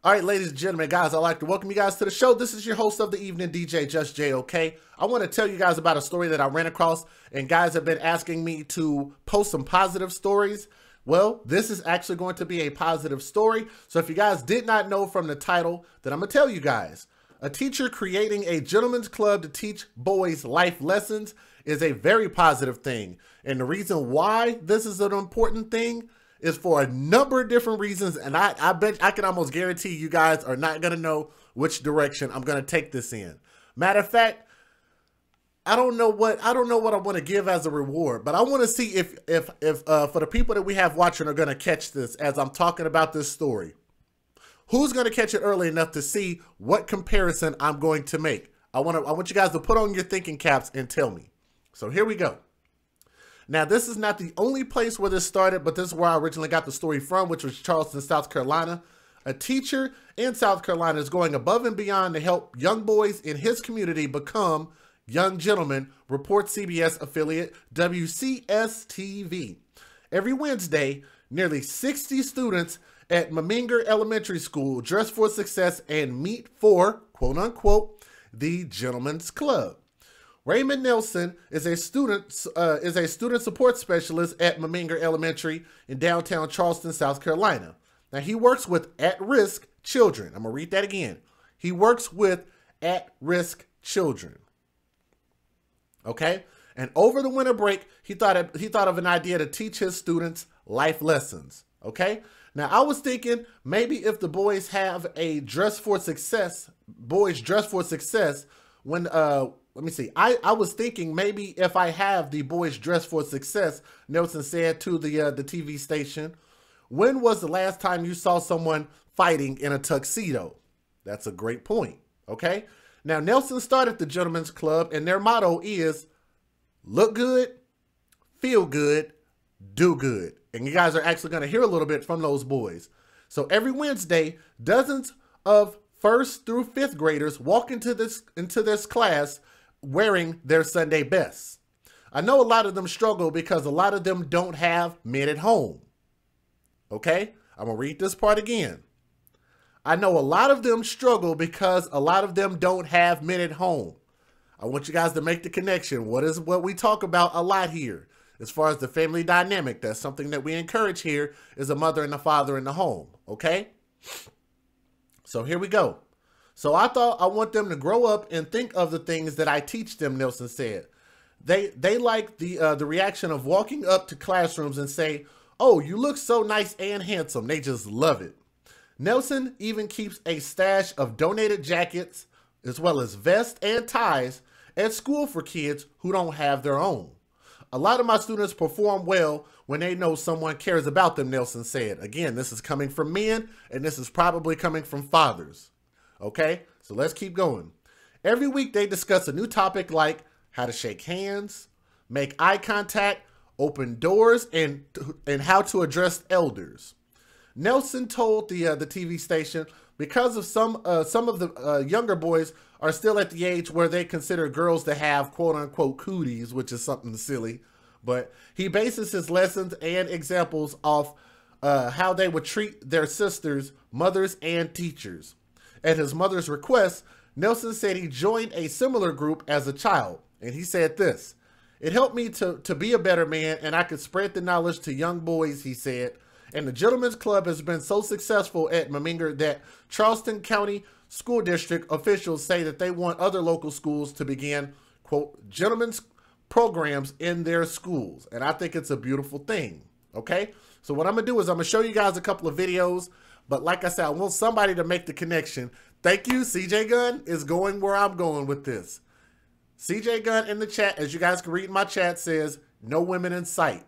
All right, ladies and gentlemen, guys, I'd like to welcome you guys to the show. This is your host of the evening, DJJustJayOK. I want to tell you guys about a story that I ran across, and guys have been asking me to post some positive stories. Well, this is actually going to be a positive story. So if you guys did not know from the title, then I'm going to tell you guys. A teacher creating a gentleman's club to teach boys life lessons is a very positive thing. And the reason why this is an important thing is for a number of different reasons, and I bet I can almost guarantee you guys are not gonna know which direction I'm gonna take this in. Matter of fact, I don't know what I want to give as a reward, but I want to see if for the people that we have watching are gonna catch this as I'm talking about this story. Who's gonna catch it early enough to see what comparison I'm going to make? I want you guys to put on your thinking caps and tell me. So here we go. Now, this is not the only place where this started, but this is where I originally got the story from, which was Charleston, South Carolina. A teacher in South Carolina is going above and beyond to help young boys in his community become young gentlemen, reports CBS affiliate WCS-TV. Every Wednesday, nearly 60 students at Meminger Elementary School dress for success and meet for, quote unquote, the Gentlemen's Club. Raymond Nelson is a student support specialist at Meminger Elementary in downtown Charleston, South Carolina. Now, he works with at-risk children. I'm going to read that again. He works with at-risk children. Okay? And over the winter break, he thought of an idea to teach his students life lessons. Okay? Now, I was thinking maybe if the boys have a dress for success, when let me see. I was thinking maybe if I have the boys dress for success, Nelson said to the TV station, when was the last time you saw someone fighting in a tuxedo? That's a great point. Okay. Now, Nelson started the Gentlemen's Club, and their motto is look good, feel good, do good. And you guys are actually going to hear a little bit from those boys. So every Wednesday, dozens of first through fifth graders walk into this class wearing their Sunday bests. I know a lot of them struggle because a lot of them don't have men at home. Okay? I'm going to read this part again. I know a lot of them struggle because a lot of them don't have men at home. I want you guys to make the connection. What we talk about a lot here as far as the family dynamic. That's something that we encourage here is a mother and a father in the home. Okay? So here we go. So I thought I want them to grow up and think of the things that I teach them, Nelson said. They like the reaction of walking up to classrooms and say, oh, you look so nice and handsome. They just love it. Nelson even keeps a stash of donated jackets as well as vests and ties at school for kids who don't have their own. A lot of my students perform well when they know someone cares about them, Nelson said. Again, this is coming from men, and this is probably coming from fathers. Okay, so let's keep going. Every week they discuss a new topic like how to shake hands, make eye contact, open doors, and how to address elders. Nelson told the TV station because of some of the younger boys are still at the age where they consider girls to have quote unquote cooties, which is something silly, but he bases his lessons and examples off how they would treat their sisters, mothers, and teachers. At his mother's request, Nelson said he joined a similar group as a child, and he said this, it helped me to be a better man, and I could spread the knowledge to young boys, he said. And the Gentlemen's Club has been so successful at Meminger that Charleston County School District officials say that they want other local schools to begin, quote, gentlemen's programs in their schools. And I think it's a beautiful thing, okay? So what I'm going to do is I'm going to show you guys a couple of videos. But like I said, I want somebody to make the connection. Thank you. CJ Gunn is going where I'm going with this. CJ Gunn in the chat, as you guys can read in my chat, says, no women in sight.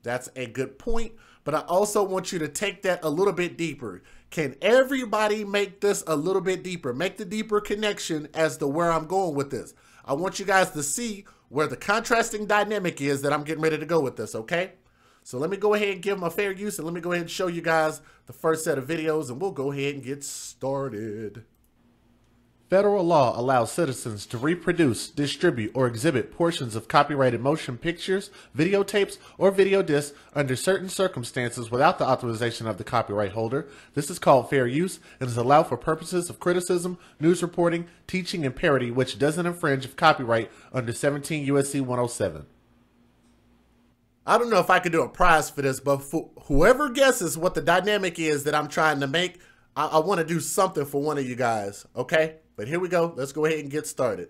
That's a good point. But I also want you to take that a little bit deeper. Can everybody make this a little bit deeper? Make the deeper connection as to where I'm going with this. I want you guys to see where the contrasting dynamic is that I'm getting ready to go with this, okay? So let me go ahead and give them a fair use, and let me go ahead and show you guys the first set of videos, and we'll go ahead and get started. Federal law allows citizens to reproduce, distribute, or exhibit portions of copyrighted motion pictures, videotapes, or video discs under certain circumstances without the authorization of the copyright holder. This is called fair use and is allowed for purposes of criticism, news reporting, teaching, and parody, which doesn't infringe of copyright under 17 U.S.C. 107. I don't know if I could do a prize for this, but for whoever guesses what the dynamic is that I'm trying to make, I want to do something for one of you guys, okay? But here we go. Let's go ahead and get started.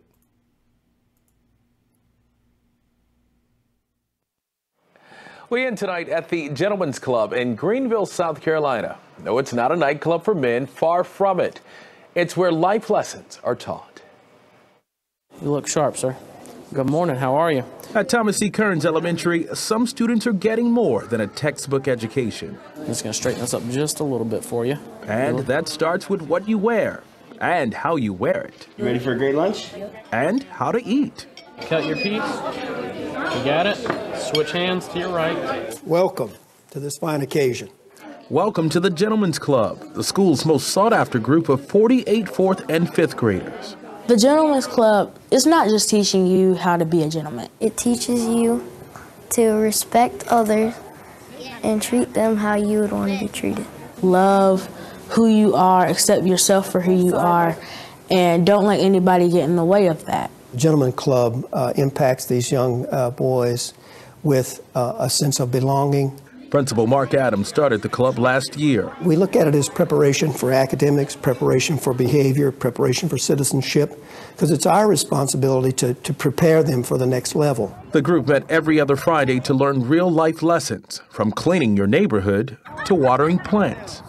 We end tonight at the Gentlemen's Club in Greenville, South Carolina. No, it's not a nightclub for men. Far from it. It's where life lessons are taught. You look sharp, sir. Good morning. How are you? At Thomas C. Kearns Elementary, some students are getting more than a textbook education. I'm just going to straighten this up just a little bit for you. And that starts with what you wear and how you wear it. You ready for a great lunch? And how to eat. Cut your piece. You got it. Switch hands to your right. Welcome to this fine occasion. Welcome to the Gentlemen's Club, the school's most sought-after group of 48 4th and 5th graders. The Gentlemen's Club is not just teaching you how to be a gentleman. It teaches you to respect others and treat them how you would want to be treated. Love who you are, accept yourself for who you are, and don't let anybody get in the way of that. The Gentlemen's Club impacts these young boys with a sense of belonging. Principal Mark Adams started the club last year. We look at it as preparation for academics, preparation for behavior, preparation for citizenship, because it's our responsibility to prepare them for the next level. The group met every other Friday to learn real-life lessons, from cleaning your neighborhood to watering plants.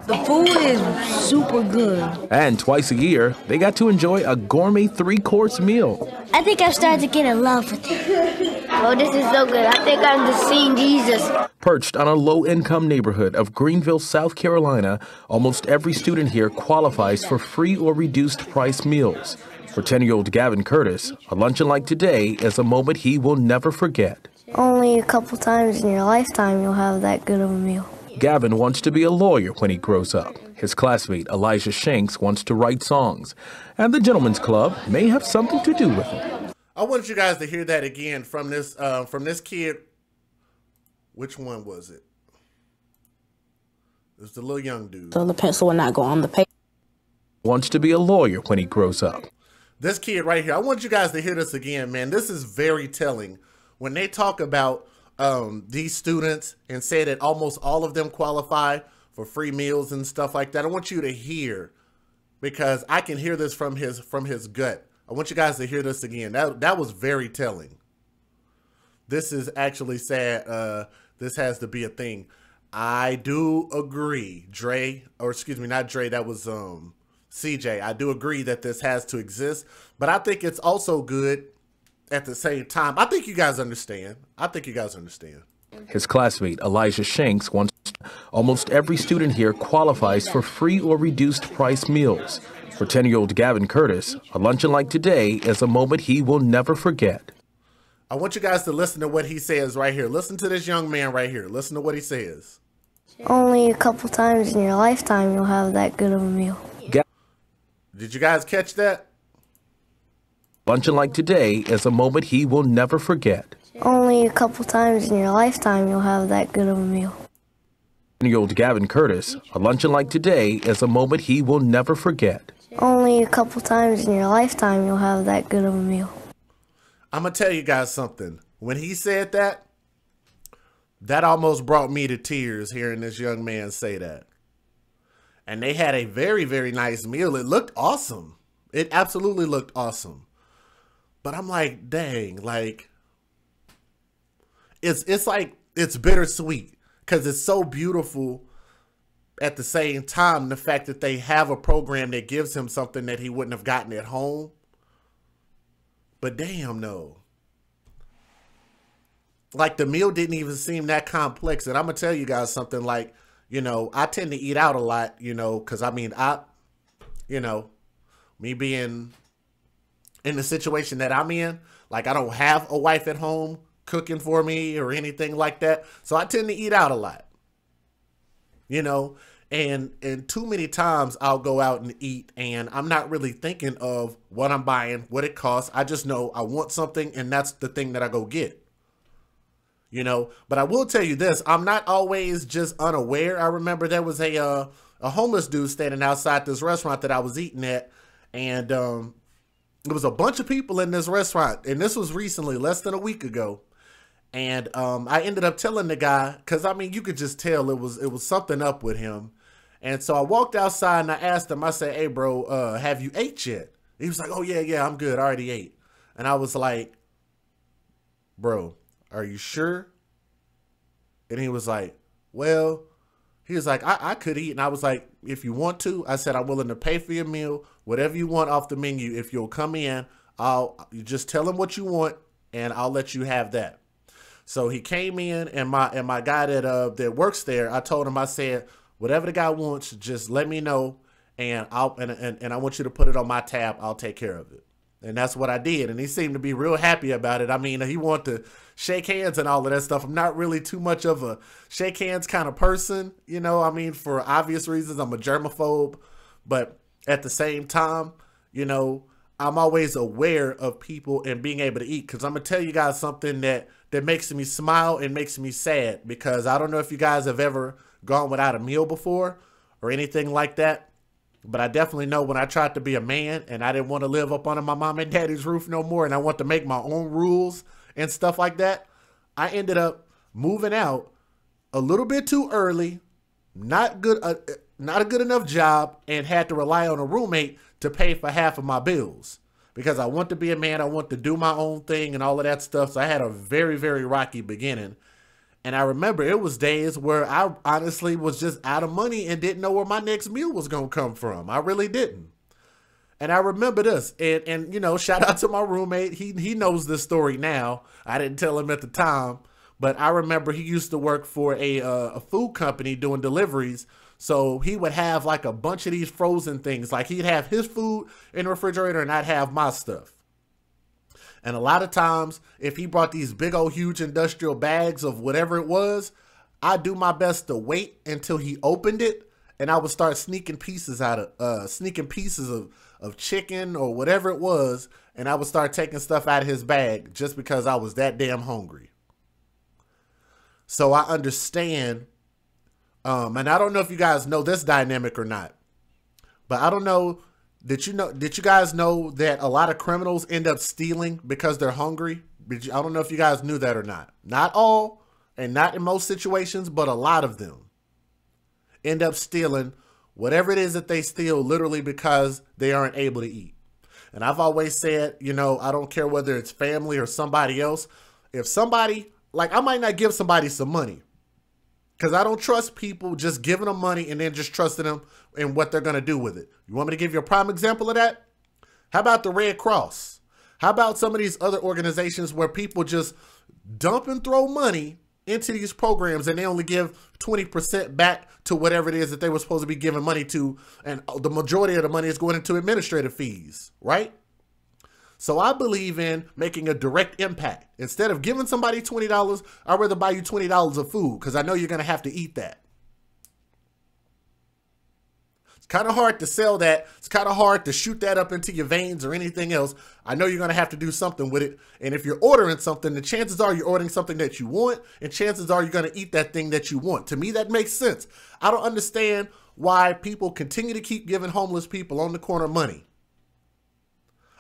The food is super good. And twice a year, they got to enjoy a gourmet 3-course meal. I think I've started to get in love with it. Oh, this is so good. I think I'm just seeing Jesus. Perched on a low-income neighborhood of Greenville, South Carolina, almost every student here qualifies for free or reduced price meals. For 10-year-old Gavin Curtis, a luncheon like today is a moment he will never forget. Only a couple times in your lifetime you'll have that good of a meal. Gavin wants to be a lawyer when he grows up. His classmate Elijah Shanks wants to write songs. And the Gentlemen's Club may have something to do with it. I want you guys to hear that again from this kid. Which one was it? It was the little young dude. So the pencil will not go on the paper. Wants to be a lawyer when he grows up. This kid right here. I want you guys to hear this again, man. This is very telling. When they talk about these students and say that almost all of them qualify for free meals and stuff like that, I want you to hear, because I can hear this from his gut. I want you guys to hear this again. That was very telling. This is actually sad. This has to be a thing. I do agree, Dre, or excuse me, not Dre, that was CJ. I do agree that this has to exist, but I think it's also good at the same time. I think you guys understand. His classmate Elijah Shanks wants almost every student here qualifies for free or reduced price meals. For 10-year-old Gavin Curtis, a luncheon like today is a moment he will never forget. I want you guys to listen to what he says right here. Listen to this young man right here. Listen to what he says. Only a couple times in your lifetime you'll have that good of a meal. Did you guys catch that? Luncheon like today is a moment he will never forget. Only a couple times in your lifetime you'll have that good of a meal. 10-year-old Gavin Curtis, a luncheon like today is a moment he will never forget. Only a couple times in your lifetime you'll have that good of a meal. I'm going to tell you guys something. When he said that, that almost brought me to tears hearing this young man say that. And they had a very, very nice meal. It looked awesome. It absolutely looked awesome. But I'm like, dang, like, it's like, it's bittersweet because it's so beautiful at the same time. The fact that they have a program that gives him something that he wouldn't have gotten at home. But damn, no. Like, the meal didn't even seem that complex. And I'm going to tell you guys something, like, you know, I tend to eat out a lot, you know, because I mean, me being in the situation that I'm in, like, I don't have a wife at home cooking for me or anything like that. So I tend to eat out a lot, you know, And too many times I'll go out and eat and I'm not really thinking of what I'm buying, what it costs. I just know I want something and that's the thing that I go get. You know, but I will tell you this, I'm not always just unaware. I remember there was a homeless dude standing outside this restaurant that I was eating at, and there was a bunch of people in this restaurant, and this was recently, less than a week ago. And I ended up telling the guy, because I mean, you could just tell it was something up with him. And so I walked outside and I asked him, I said, "Hey bro, have you ate yet?" He was like, "Oh yeah, I'm good. I already ate." And I was like, "Bro, are you sure?" And he was like, "Well," he was like, I could eat. And I was like, "If you want to," I said, "I'm willing to pay for your meal, whatever you want off the menu. If you'll come in, you just tell him what you want and I'll let you have that." So he came in, and my guy that works there, I told him, I said, "Whatever the guy wants, just let me know, and I want you to put it on my tab. I'll take care of it." And that's what I did. And he seemed to be real happy about it. I mean, he wanted to shake hands and all of that stuff. I'm not really too much of a shake hands kind of person, you know. I mean, for obvious reasons, I'm a germaphobe. But at the same time, you know, I'm always aware of people and being able to eat. Because I'm going to tell you guys something that makes me smile and makes me sad. Because I don't know if you guys have ever gone without a meal before or anything like that. But I definitely know when I tried to be a man and I didn't want to live up under my mom and daddy's roof no more, and I want to make my own rules and stuff like that, I ended up moving out a little bit too early, not a good enough job, and had to rely on a roommate to pay for half of my bills. Because I want to be a man, I want to do my own thing and all of that stuff. So I had a very, very rocky beginning. And I remember it was days where I honestly was just out of money and didn't know where my next meal was going to come from. I really didn't. And I remember this. And you know, shout out to my roommate. He knows this story now. I didn't tell him at the time. But I remember he used to work for a food company doing deliveries. So he would have like a bunch of these frozen things. Like he'd have his food in the refrigerator and I'd have my stuff. And a lot of times, if he brought these big old huge industrial bags of whatever it was, I'd do my best to wait until he opened it, and I would start sneaking pieces of chicken or whatever it was, and I would start taking stuff out of his bag just because I was that damn hungry. So I understand, and I don't know if you guys know this dynamic or not, but I don't know. Did you guys know that a lot of criminals end up stealing because they're hungry? I don't know if you guys knew that or not. Not all, and not in most situations, but a lot of them end up stealing whatever it is that they steal literally because they aren't able to eat. And I've always said, you know, I don't care whether it's family or somebody else. If somebody, like I might not give somebody some money, because I don't trust people just giving them money and then just trusting them in what they're going to do with it. You want me to give you a prime example of that? How about the Red Cross? How about some of these other organizations where people just dump and throw money into these programs and they only give 20% back to whatever it is that they were supposed to be giving money to, and the majority of the money is going into administrative fees, right? So I believe in making a direct impact. Instead of giving somebody $20, I'd rather buy you $20 of food because I know you're going to have to eat that. It's kind of hard to sell that. It's kind of hard to shoot that up into your veins or anything else. I know you're going to have to do something with it. And if you're ordering something, the chances are you're ordering something that you want, and chances are you're going to eat that thing that you want. To me, that makes sense. I don't understand why people continue to keep giving homeless people on the corner money.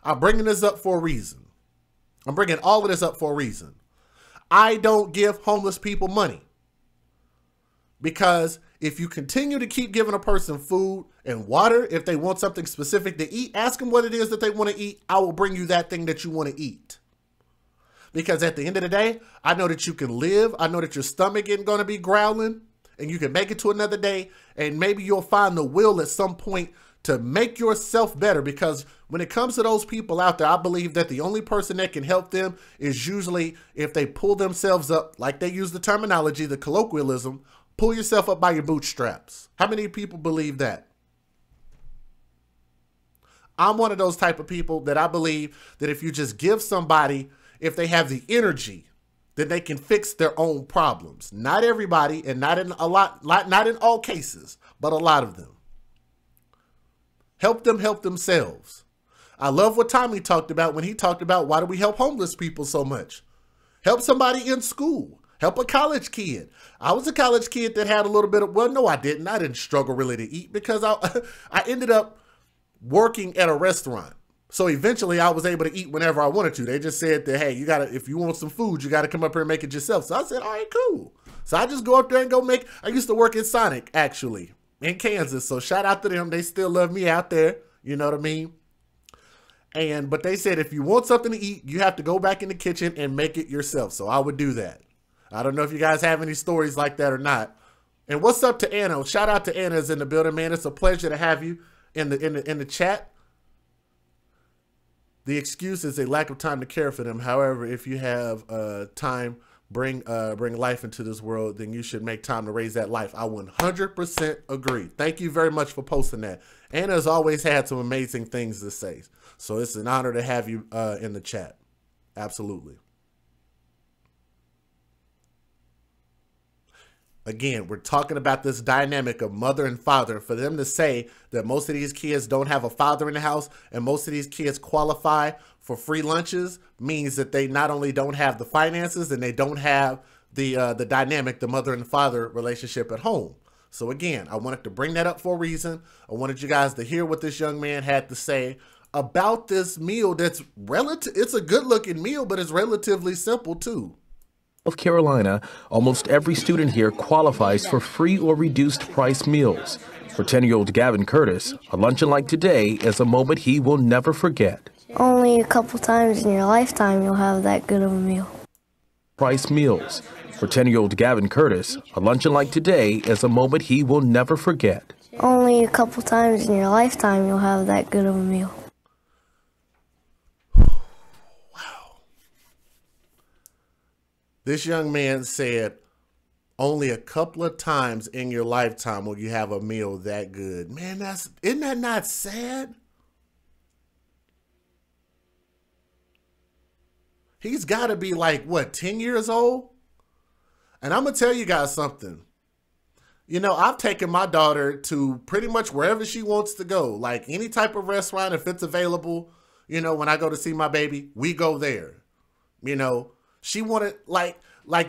I'm bringing this up for a reason. I'm bringing all of this up for a reason. I don't give homeless people money. Because if you continue to keep giving a person food and water, if they want something specific to eat, ask them what it is that they want to eat. I will bring you that thing that you want to eat. Because at the end of the day, I know that you can live. I know that your stomach isn't going to be growling, and you can make it to another day. And maybe you'll find the will at some point to make yourself better, because when it comes to those people out there, I believe that the only person that can help them is usually if they pull themselves up, like they use the terminology, the colloquialism, pull yourself up by your bootstraps. How many people believe that? I'm one of those type of people that I believe that if you just give somebody, if they have the energy then they can fix their own problems. Not everybody, and not in all cases, but a lot of them. Help them help themselves. I love what Tommy talked about when he talked about why do we help homeless people so much? Help somebody in school. Help a college kid. I was a college kid that had a little bit of, well, no, I didn't. I didn't struggle really to eat because I ended up working at a restaurant. So eventually I was able to eat whenever I wanted to. They just said that, hey, if you want some food, you got to come up here and make it yourself. So I said, all right, cool. So I just go up there and go make, I used to work at Sonic, actually, in Kansas. So shout out to them. They still love me out there. You know what I mean? But they said, if you want something to eat, you have to go back in the kitchen and make it yourself. So I would do that. I don't know if you guys have any stories like that or not. And what's up to Anna? Shout out to Anna's in the building, man. It's a pleasure to have you in the chat. The excuse is a lack of time to care for them. However, if you have time, bring life into this world, then you should make time to raise that life. I 100% agree. Thank you very much for posting that. Anna has always had some amazing things to say. So it's an honor to have you in the chat. Absolutely. Again, we're talking about this dynamic of mother and father. For them to say that most of these kids don't have a father in the house and most of these kids qualify for free lunches means that they not only don't have the finances and they don't have the dynamic, the mother and father relationship at home. So again, I wanted to bring that up for a reason. I wanted you guys to hear what this young man had to say about this meal that's it's a good looking meal, but it's relatively simple too. South Carolina, almost every student here qualifies for free or reduced price meals. For 10-year-old Gavin Curtis, a luncheon like today is a moment he will never forget. Only a couple times in your lifetime you'll have that good of a meal. Price meals. For 10-year-old Gavin Curtis, a luncheon like today is a moment he will never forget. Only a couple times in your lifetime you'll have that good of a meal. This young man said, only a couple of times in your lifetime will you have a meal that good. Man, isn't that not sad? He's got to be like, what, 10 years old? And I'm going to tell you guys something. You know, I've taken my daughter to pretty much wherever she wants to go. Like any type of restaurant, if it's available, you know, when I go to see my baby, we go there. You know, she wanted, like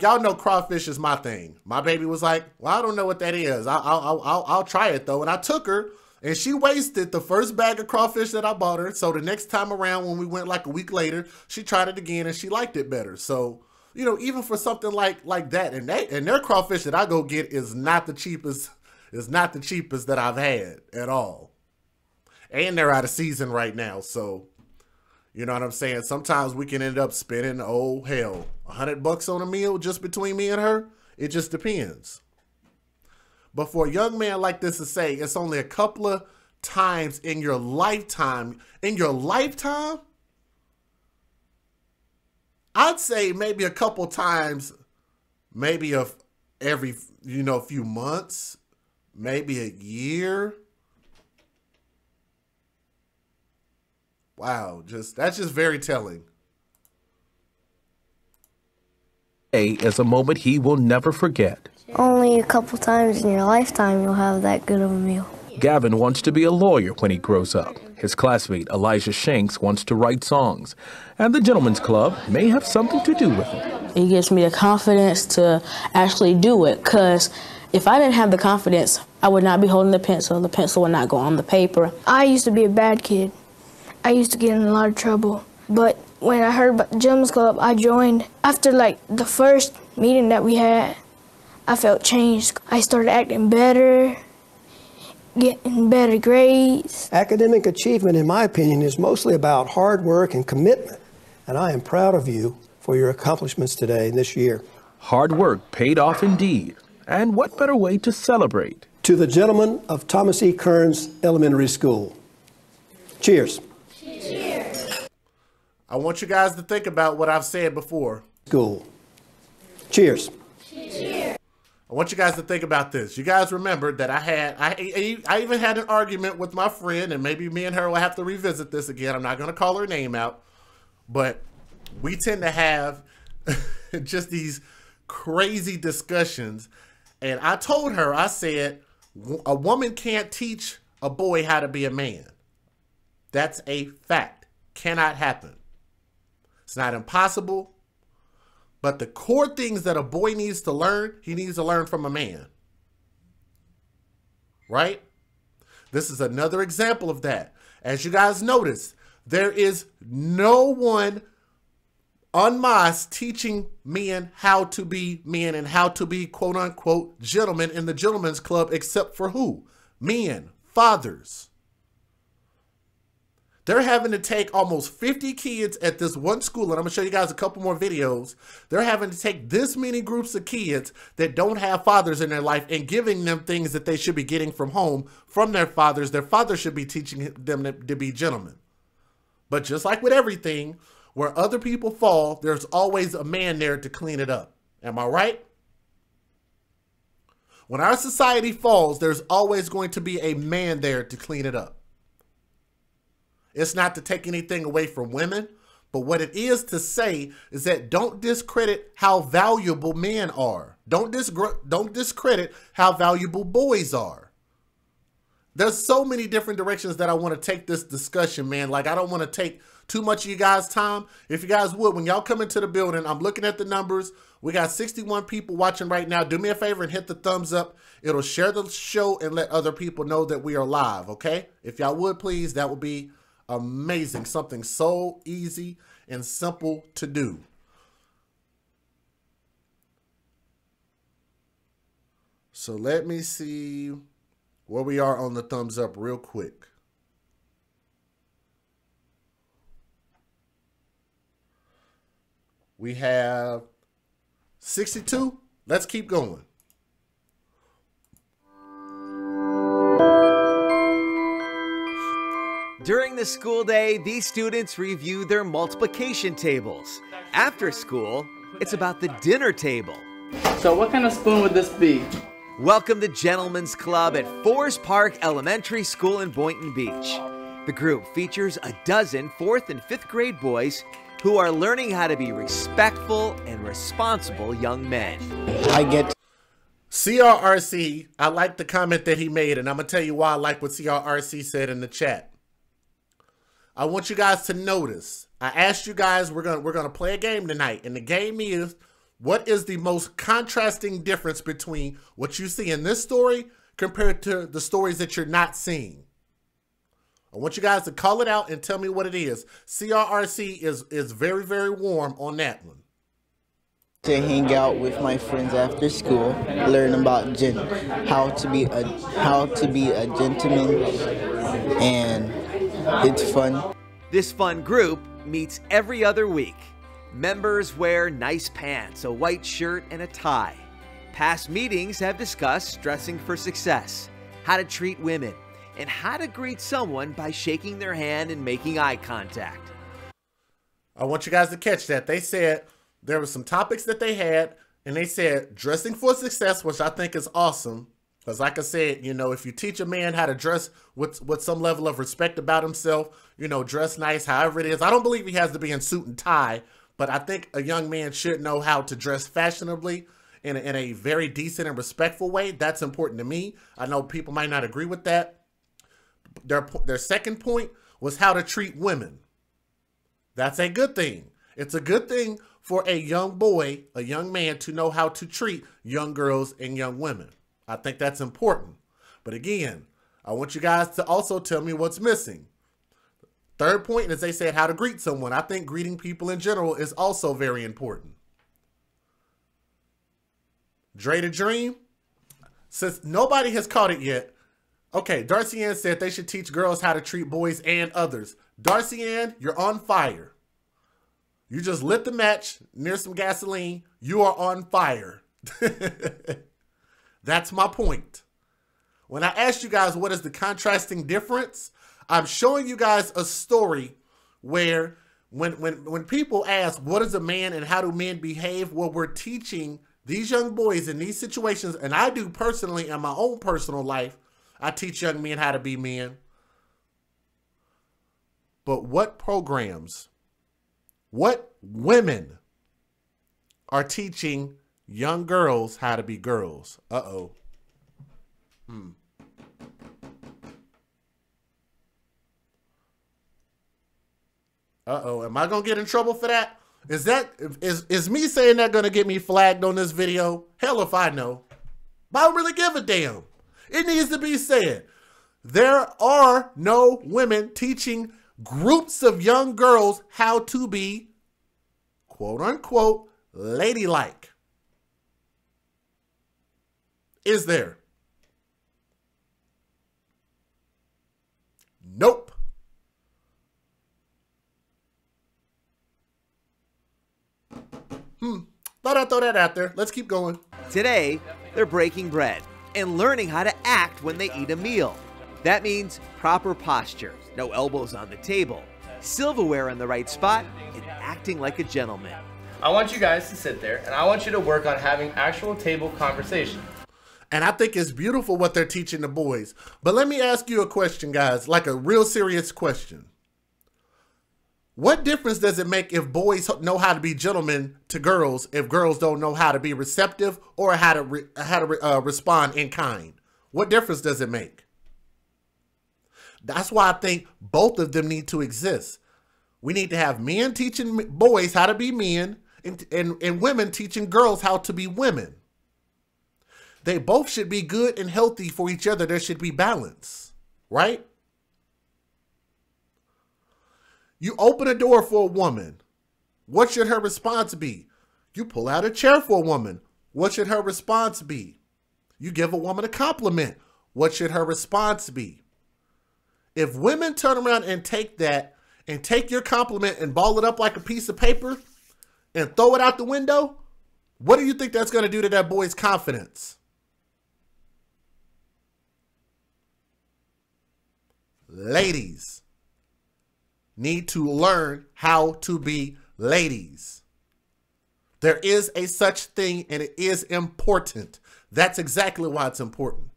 y'all know crawfish is my thing. My baby was like, well, I don't know what that is. I'll try it though. And I took her and she wasted the first bag of crawfish that I bought her. So the next time around when we went like a week later, she tried it again and she liked it better. So, you know, even for something like that, and their crawfish that I go get is not the cheapest that I've had at all. And they're out of season right now. So, you know what I'm saying? Sometimes we can end up spending, oh hell, $100 on a meal just between me and her. It just depends. But for a young man like this to say it's only a couple of times in your lifetime, I'd say maybe a couple times, maybe every, you know, few months, maybe a year. Wow, that's just very telling. Is a moment he will never forget. Only a couple times in your lifetime you'll have that good of a meal. Gavin wants to be a lawyer when he grows up. His classmate Elijah Shanks wants to write songs. And the Gentlemen's Club may have something to do with it. It gives me the confidence to actually do it, because if I didn't have the confidence, I would not be holding the pencil. The pencil would not go on the paper. I used to be a bad kid. I used to get in a lot of trouble. But when I heard about the Gentlemen's Club, I joined. After like the first meeting that we had, I felt changed. I started acting better, getting better grades. Academic achievement, in my opinion, is mostly about hard work and commitment. And I am proud of you for your accomplishments today and this year. Hard work paid off indeed. And what better way to celebrate? To the gentlemen of Thomas E. Kearns Elementary School. Cheers. Cheers. I want you guys to think about what I've said before. School. Cheers. Cheers. I want you guys to think about this. You guys remember that I even had an argument with my friend, and maybe me and her will have to revisit this again. I'm not going to call her name out, but we tend to have just these crazy discussions. And I told her, I said, a woman can't teach a boy how to be a man. That's a fact. Cannot happen. It's not impossible. But the core things that a boy needs to learn, he needs to learn from a man. Right? This is another example of that. As you guys notice, there is no one en masse teaching men how to be men and how to be quote unquote gentlemen in the gentlemen's club, except for who? Men, fathers. They're having to take almost 50 kids at this one school, and I'm going to show you guys a couple more videos. They're having to take this many groups of kids that don't have fathers in their life and giving them things that they should be getting from home from their fathers. Their fathers should be teaching them to be gentlemen. But just like with everything, where other people fall, there's always a man there to clean it up. Am I right? When our society falls, there's always going to be a man there to clean it up. It's not to take anything away from women, but what it is to say is that don't discredit how valuable men are. Don't discredit how valuable boys are. There's so many different directions that I want to take this discussion, man. Like, I don't want to take too much of you guys' time. If you guys would, when y'all come into the building, I'm looking at the numbers. We got 61 people watching right now. Do me a favor and hit the thumbs up. It'll share the show and let other people know that we are live, okay? If y'all would, please, that would be amazing. Something so easy and simple to do. So let me see where we are on the thumbs up real quick. We have 62. Let's keep going. During the school day, these students review their multiplication tables. After school, it's about the dinner table. So what kind of spoon would this be? Welcome to Gentlemen's Club at Forest Park Elementary School in Boynton Beach. The group features a dozen 4th and 5th grade boys who are learning how to be respectful and responsible young men. CRRC, I like the comment that he made, and I'm going to tell you why I like what CRRC said in the chat. I want you guys to notice. I asked you guys, we're gonna play a game tonight, and the game is, what is the most contrasting difference between what you see in this story compared to the stories that you're not seeing? I want you guys to call it out and tell me what it is. CRRC is very, very warm on that one. To hang out with my friends after school, learn about how to be a gentleman, and it's fun. This fun group meets every other week. Members wear nice pants, a white shirt, and a tie. Past meetings have discussed dressing for success, how to treat women, and how to greet someone by shaking their hand and making eye contact. I want you guys to catch that. They said there were some topics that they had, and they said dressing for success, which I think is awesome. Because like I said, you know, if you teach a man how to dress with some level of respect about himself, you know, dress nice, however it is. I don't believe he has to be in suit and tie, but I think a young man should know how to dress fashionably in a very decent and respectful way. That's important to me. I know people might not agree with that. Their second point was how to treat women. That's a good thing. It's a good thing for a young boy, a young man, to know how to treat young girls and young women. I think that's important. But again, I want you guys to also tell me what's missing. Third point is they said how to greet someone. I think greeting people in general is also very important. Dre the Dream, since nobody has caught it yet. Okay, Darcy Ann said they should teach girls how to treat boys and others. Darcy Ann, you're on fire. You just lit the match near some gasoline. You are on fire. That's my point. When I asked you guys what is the contrasting difference, I'm showing you guys a story where when people ask what is a man and how do men behave, well, we're teaching these young boys in these situations, and I do personally in my own personal life, I teach young men how to be men. But what programs, what women are teaching young girls how to be girls? Uh-oh. Uh-oh. Am I going to get in trouble for that? Is me saying that going to get me flagged on this video? Hell if I know. But I don't really give a damn. It needs to be said. There are no women teaching groups of young girls how to be, quote unquote, ladylike. Is there? Nope. Thought I'd throw that out there. Let's keep going. Today, they're breaking bread and learning how to act when they eat a meal. That means proper posture, no elbows on the table, silverware in the right spot, and acting like a gentleman. I want you guys to sit there, and I want you to work on having actual table conversation. And I think it's beautiful what they're teaching the boys. But let me ask you a question, guys, like a real serious question. What difference does it make if boys know how to be gentlemen to girls if girls don't know how to be receptive or how to respond in kind? What difference does it make? That's why I think both of them need to exist. We need to have men teaching boys how to be men and women teaching girls how to be women. They both should be good and healthy for each other. There should be balance, right? You open a door for a woman. What should her response be? You pull out a chair for a woman. What should her response be? You give a woman a compliment. What should her response be? If women turn around and take that and take your compliment and ball it up like a piece of paper and throw it out the window, what do you think that's going to do to that boy's confidence? Ladies need to learn how to be ladies. There is a such thing and it is important. That's exactly why it's important.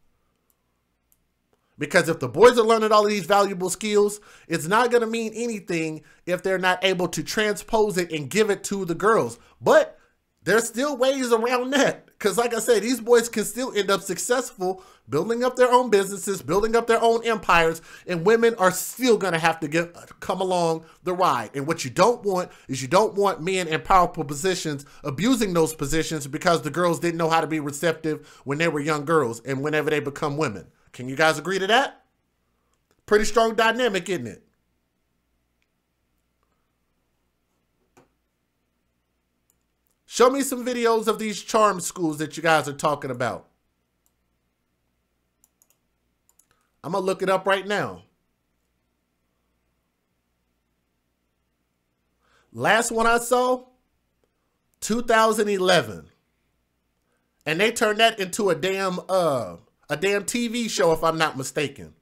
Because if the boys are learning all of these valuable skills, it's not going to mean anything if they're not able to transpose it and give it to the girls. But there's still ways around that. Because like I said, these boys can still end up successful, building up their own businesses, building up their own empires, and women are still going to have to come along the ride. And what you don't want is you don't want men in powerful positions abusing those positions because the girls didn't know how to be receptive when they were young girls and whenever they become women. Can you guys agree to that? Pretty strong dynamic, isn't it? Show me some videos of these charm schools that you guys are talking about. I'm going to look it up right now. Last one I saw, 2011. And they turned that into a damn TV show, if I'm not mistaken.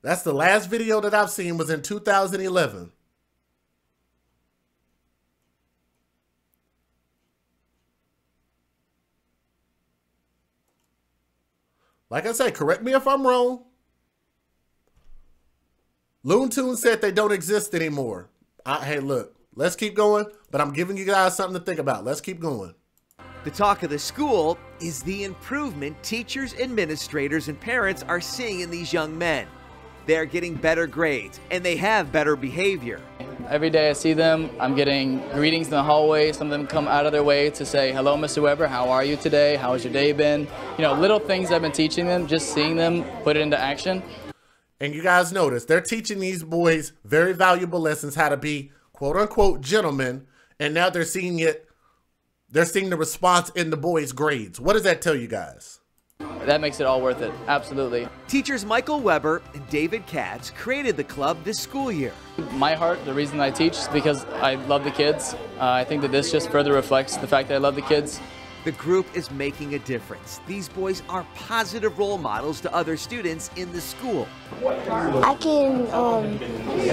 That's the last video that I've seen was in 2011. Like I said, correct me if I'm wrong. Looney Tunes said they don't exist anymore. Hey, look, let's keep going, but I'm giving you guys something to think about. Let's keep going. The talk of the school is the improvement teachers, administrators, and parents are seeing in these young men. They're getting better grades, and they have better behavior. Every day I see them, I'm getting greetings in the hallway. Some of them come out of their way to say, hello, Mr. Weber, how are you today? How has your day been? You know, little things I've been teaching them, just seeing them put it into action. And you guys notice, they're teaching these boys very valuable lessons, how to be, quote unquote, gentlemen. And now they're seeing it, they're seeing the response in the boys' grades. What does that tell you guys? That makes it all worth it, absolutely. Teachers Michael Weber and David Katz created the club this school year. My heart, the reason I teach is because I love the kids. I think that this just further reflects the fact that I love the kids. The group is making a difference. These boys are positive role models to other students in the school. I can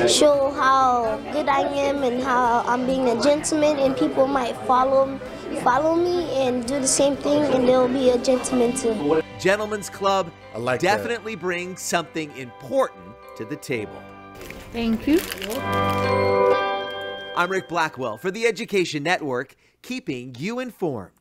show how good I am and how I'm being a gentleman, and people might follow follow me and do the same thing, and they'll be a gentleman too. Gentlemen's Club like definitely brings something important to the table. Thank you. I'm Rick Blackwell for the Education Network, keeping you informed.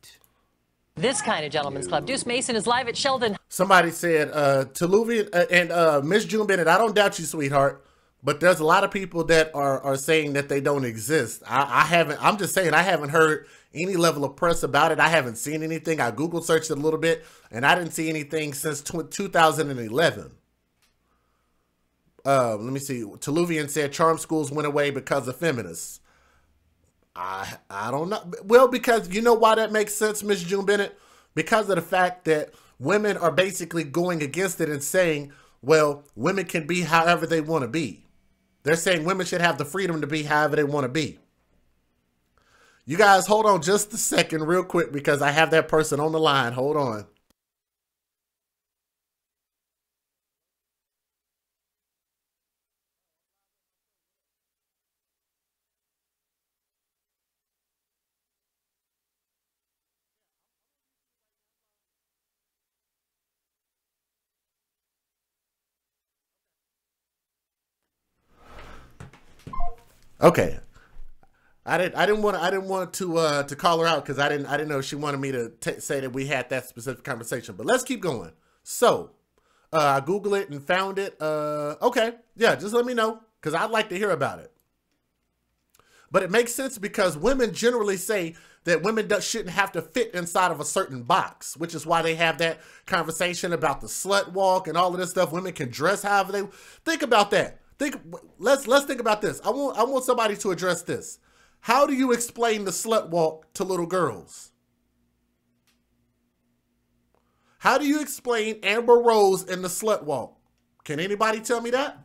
This kind of gentleman's club. Deuce Mason is live at Sheldon. Somebody said, Tuluvian and Miss June Bennett, I don't doubt you, sweetheart, but there's a lot of people that are saying that they don't exist. I'm just saying, I haven't heard any level of press about it. I haven't seen anything. I Google searched it a little bit, and I didn't see anything since 2011. Let me see. Tuluvian said charm schools went away because of feminists. I don't know. Well, because you know why that makes sense, Miss June Bennett? Because of the fact that women are basically going against it and saying, well, women can be however they want to be. They're saying women should have the freedom to be however they want to be. You guys, hold on just a second real quick because I have that person on the line. Hold on. Okay, I didn't want to call her out because I didn't know she wanted me to say that we had that specific conversation. But let's keep going. So I Googled it and found it. Okay, yeah, just let me know because I'd like to hear about it. But it makes sense because women generally say that women shouldn't have to fit inside of a certain box, which is why they have that conversation about the slut walk and all of this stuff. Women can dress however they think about that. Let's think about this. I want somebody to address this. How do you explain the slut walk to little girls? How do you explain Amber Rose and the slut walk? Can anybody tell me that?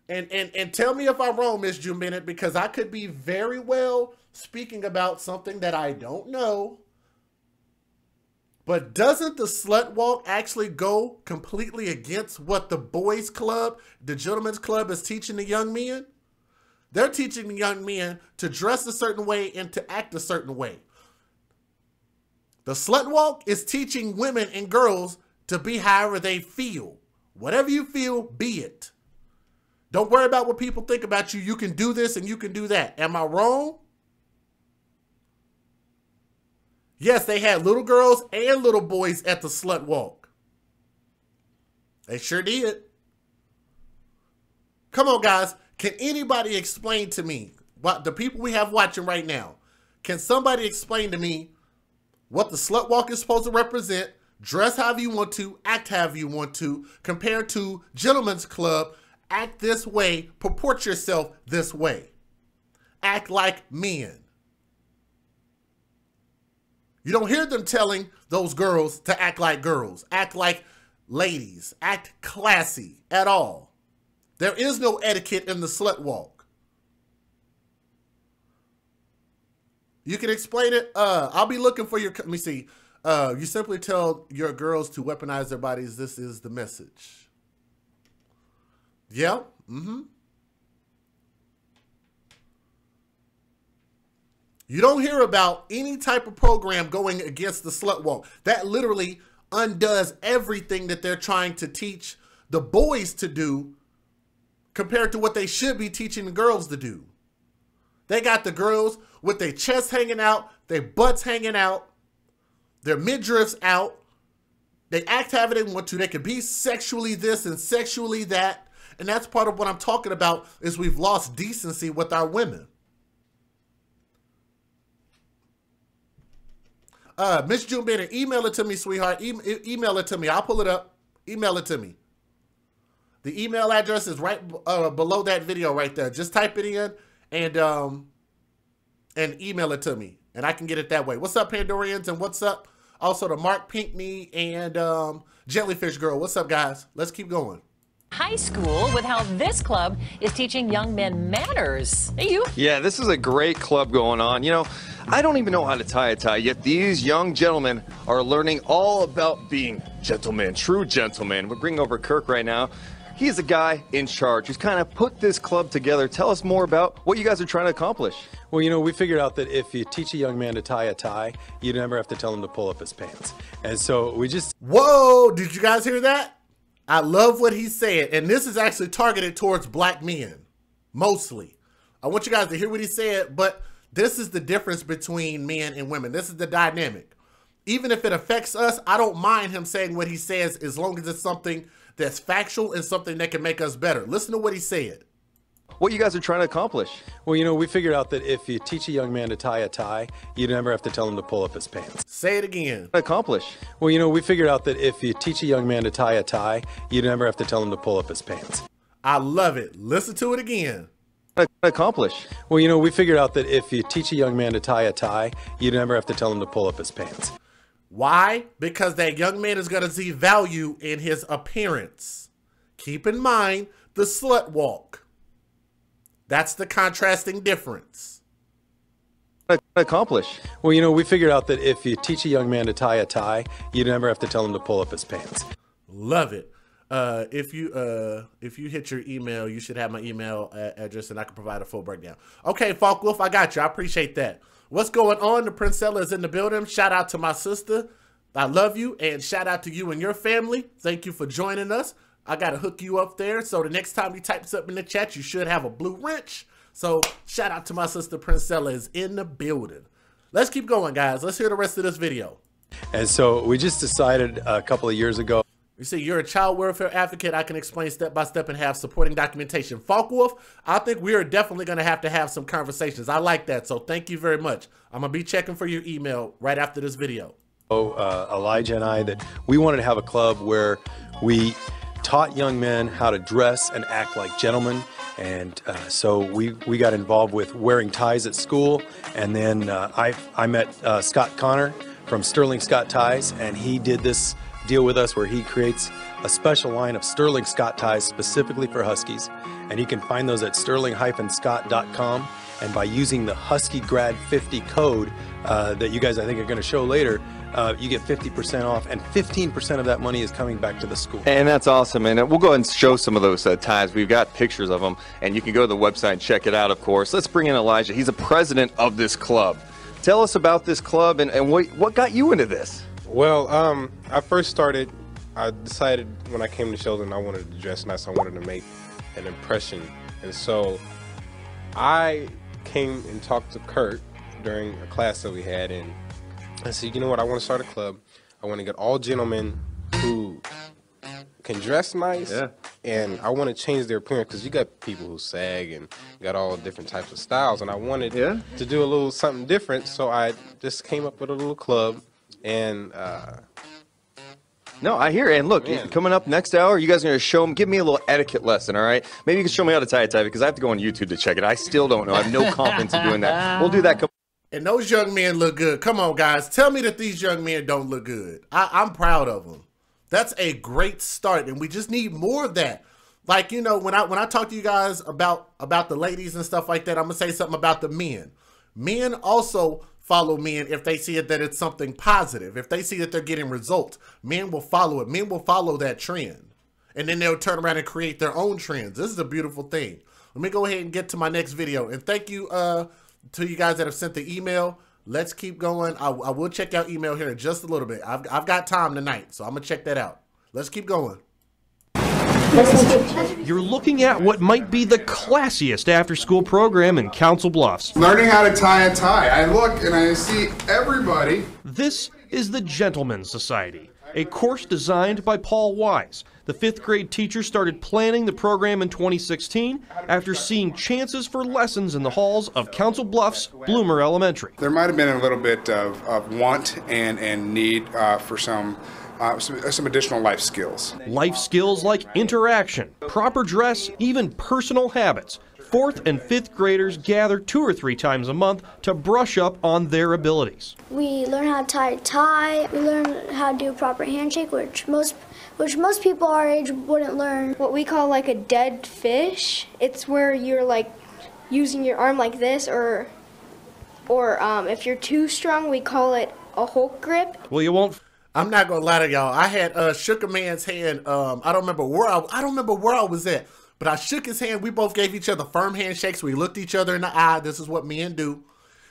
And tell me if I'm wrong, Miss June Bennett, because I could be very well speaking about something that I don't know. But doesn't the slut walk actually go completely against what the boys club, the gentlemen's club, is teaching the young men? They're teaching the young men to dress a certain way and to act a certain way. The slut walk is teaching women and girls to be however they feel. Whatever you feel, be it. Don't worry about what people think about you. You can do this and you can do that. Am I wrong? Yes, they had little girls and little boys at the slut walk. They sure did. Come on, guys. Can anybody explain to me, what the people we have watching right now, can somebody explain to me what the slut walk is supposed to represent, dress however you want to, act however you want to, compared to gentlemen's club, act this way, purport yourself this way. Act like men. You don't hear them telling those girls to act like girls, act like ladies, act classy at all. There is no etiquette in the slut walk. You can explain it. I'll be looking for your, let me see. You simply tell your girls to weaponize their bodies. This is the message. Yeah. Mm-hmm. You don't hear about any type of program going against the slut walk. That literally undoes everything that they're trying to teach the boys to do compared to what they should be teaching the girls to do. They got the girls with their chests hanging out, their butts hanging out, their midriffs out. They act however they want to. They can be sexually this and sexually that. And that's part of what I'm talking about is we've lost decency with our women. Miss June Bennett, email it to me, sweetheart. Email it to me. I'll pull it up. Email it to me. The email address is right below that video right there. Just type it in and email it to me, and I can get it that way. What's up, Pandorians, and what's up also to Mark Pinkney and Jellyfish Girl. What's up, guys? Let's keep going. High school with how this club is teaching young men manners. Hey, you. Yeah, this is a great club going on. You know, I don't even know how to tie a tie, yet these young gentlemen are learning all about being gentlemen, true gentlemen. We're bringing over Kirk right now. he is a guy in charge who's kind of put this club together. Tell us more about what you guys are trying to accomplish. Well, you know, we figured out that if you teach a young man to tie a tie, you never have to tell him to pull up his pants. And so we just... Whoa, did you guys hear that? I love what he said. And this is actually targeted towards black men, mostly. I want you guys to hear what he said, but this is the difference between men and women. This is the dynamic. Even if it affects us, I don't mind him saying what he says as long as it's something that's factual and something that can make us better. Listen to what he said. What you guys are trying to accomplish. Well, you know, we figured out that if you teach a young man to tie a tie, you never have to tell him to pull up his pants. Say it again. Accomplish. Well, you know, we figured out that if you teach a young man to tie a tie, you never have to tell him to pull up his pants. I love it. Listen to it again. Accomplish. Well, you know, we figured out that if you teach a young man to tie a tie, you never have to tell him to pull up his pants. Why? Because that young man is going to see value in his appearance. Keep in mind the slut walk. That's the contrasting difference. Accomplish. Well, you know, we figured out that if you teach a young man to tie a tie, you never have to tell him to pull up his pants. Love it. If you hit your email, you should have my email address and I can provide a full breakdown. Okay, Falkwolf, I got you. I appreciate that. What's going on? The Princella is in the building. Shout out to my sister. I love you, and shout out to you and your family. Thank you for joining us. I got to hook you up there, so the next time you type something in the chat, you should have a blue wrench. So shout out to my sister Princella is in the building. Let's keep going, guys. Let's hear the rest of this video. And so we just decided a couple of years ago. You see, you're a child welfare advocate. I can explain step by step and have supporting documentation. Falkwolf, I think we are definitely going to have some conversations. I like that, so thank you very much. I'm going to be checking for your email right after this video. Elijah and I, that we wanted to have a club where we taught young men how to dress and act like gentlemen. And so we got involved with wearing ties at school. And then I met Scott Connor from Sterling Scott Ties, and he did this deal with us where he creates a special line of Sterling Scott ties specifically for Huskies, and you can find those at sterling-scott.com. And by using the Husky Grad 50 code that you guys I think are going to show later, you get 50% off, and 15% of that money is coming back to the school. And that's awesome. And we'll go ahead and show some of those ties. We've got pictures of them, and you can go to the website and check it out, of course. Let's bring in Elijah. He's a president of this club. Tell us about this club and what got you into this? Well, I first started, I decided when I came to Sheldon I wanted to dress nice, I wanted to make an impression. And so I came and talked to Kurt during a class that we had, and I said, you know what, I want to start a club. I want to get all gentlemen who can dress nice, and I want to change their appearance, because you got people who sag and got all different types of styles, and I wanted to do a little something different, so I just came up with a little club. And no, I hear it. And look, coming up next hour, you guys are going to show them, give me a little etiquette lesson, all right? Maybe you can show me how to tie a tie, because I have to go on YouTube to check it. I still don't know. I have no confidence in doing that. We'll do that. And those young men look good. Come on, guys. Tell me that these young men don't look good. I'm proud of them. That's a great start, and we just need more of that. Like, you know, when I talk to you guys about the ladies and stuff like that, I'm going to say something about the men. Men also follow men if they see it that it's something positive. If they see that they're getting results, men will follow it. Men will follow that trend. And then they'll turn around and create their own trends. This is a beautiful thing. Let me go ahead and get to my next video. And thank you to you guys that have sent the email. Let's keep going. I will check out email here in just a little bit. I've got time tonight, so I'm going to check that out. Let's keep going. You're looking at what might be the classiest after-school program in Council Bluffs. Learning how to tie a tie. I look and I see everybody. This is the Gentlemen's Society, a course designed by Paul Wise. The 5th grade teacher started planning the program in 2016 after seeing chances for lessons in the halls of Council Bluffs Bloomer Elementary. There might have been a little bit of want and need for some additional life skills. Life skills like interaction, proper dress, even personal habits. 4th and 5th graders gather 2 or 3 times a month to brush up on their abilities. We learn how to tie a tie. We learn how to do a proper handshake, which most people our age wouldn't learn. What we call like a dead fish. It's where you're like using your arm like this, or if you're too strong, we call it a Hulk grip. Well, you won't. I'm not gonna lie to y'all. I had shook a man's hand. I don't remember where I was at, but I shook his hand. We both gave each other firm handshakes. We looked each other in the eye. This is what men do.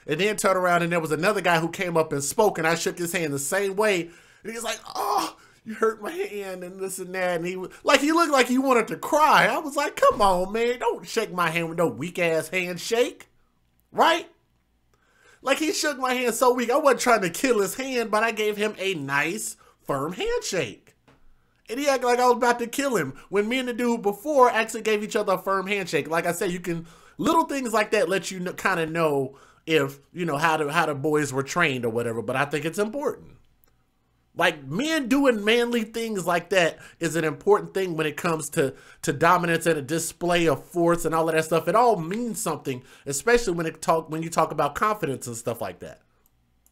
And then turned around and there was another guy who came up and spoke, and I shook his hand the same way. And he's like, "Oh, you hurt my hand," and this and that. And he looked like he wanted to cry. I was like, "Come on, man, don't shake my hand with no weak ass handshake, right?" Like, he shook my hand so weak. I wasn't trying to kill his hand, but I gave him a nice, firm handshake. And he acted like I was about to kill him. When me and the dude before actually gave each other a firm handshake. Like I said, you can, little things like that let you kind of know if, you know, how the boys were trained or whatever. But I think it's important. Like, men doing manly things like that is an important thing when it comes to dominance and a display of force and all of that stuff. It all means something, especially when you talk about confidence and stuff like that.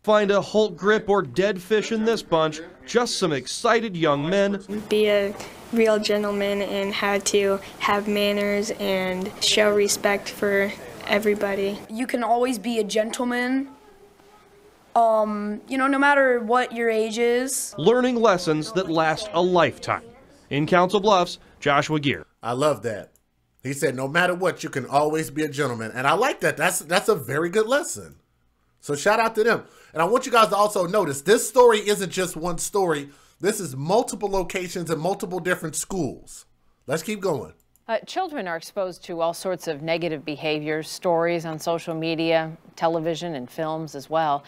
Find a Hulk grip or dead fish in this bunch. Just some excited young men. Be a real gentleman and how to have manners and show respect for everybody. You can always be a gentleman. You know, no matter what your age is. Learning lessons that last a lifetime. In Council Bluffs, Joshua Gear. I love that. He said, no matter what, you can always be a gentleman. And I like that. That's a very good lesson. So shout out to them. And I want you guys to also notice, this story isn't just one story. This is multiple locations and multiple different schools. Let's keep going. Children are exposed to all sorts of negative behaviors, stories on social media, television, and films as well.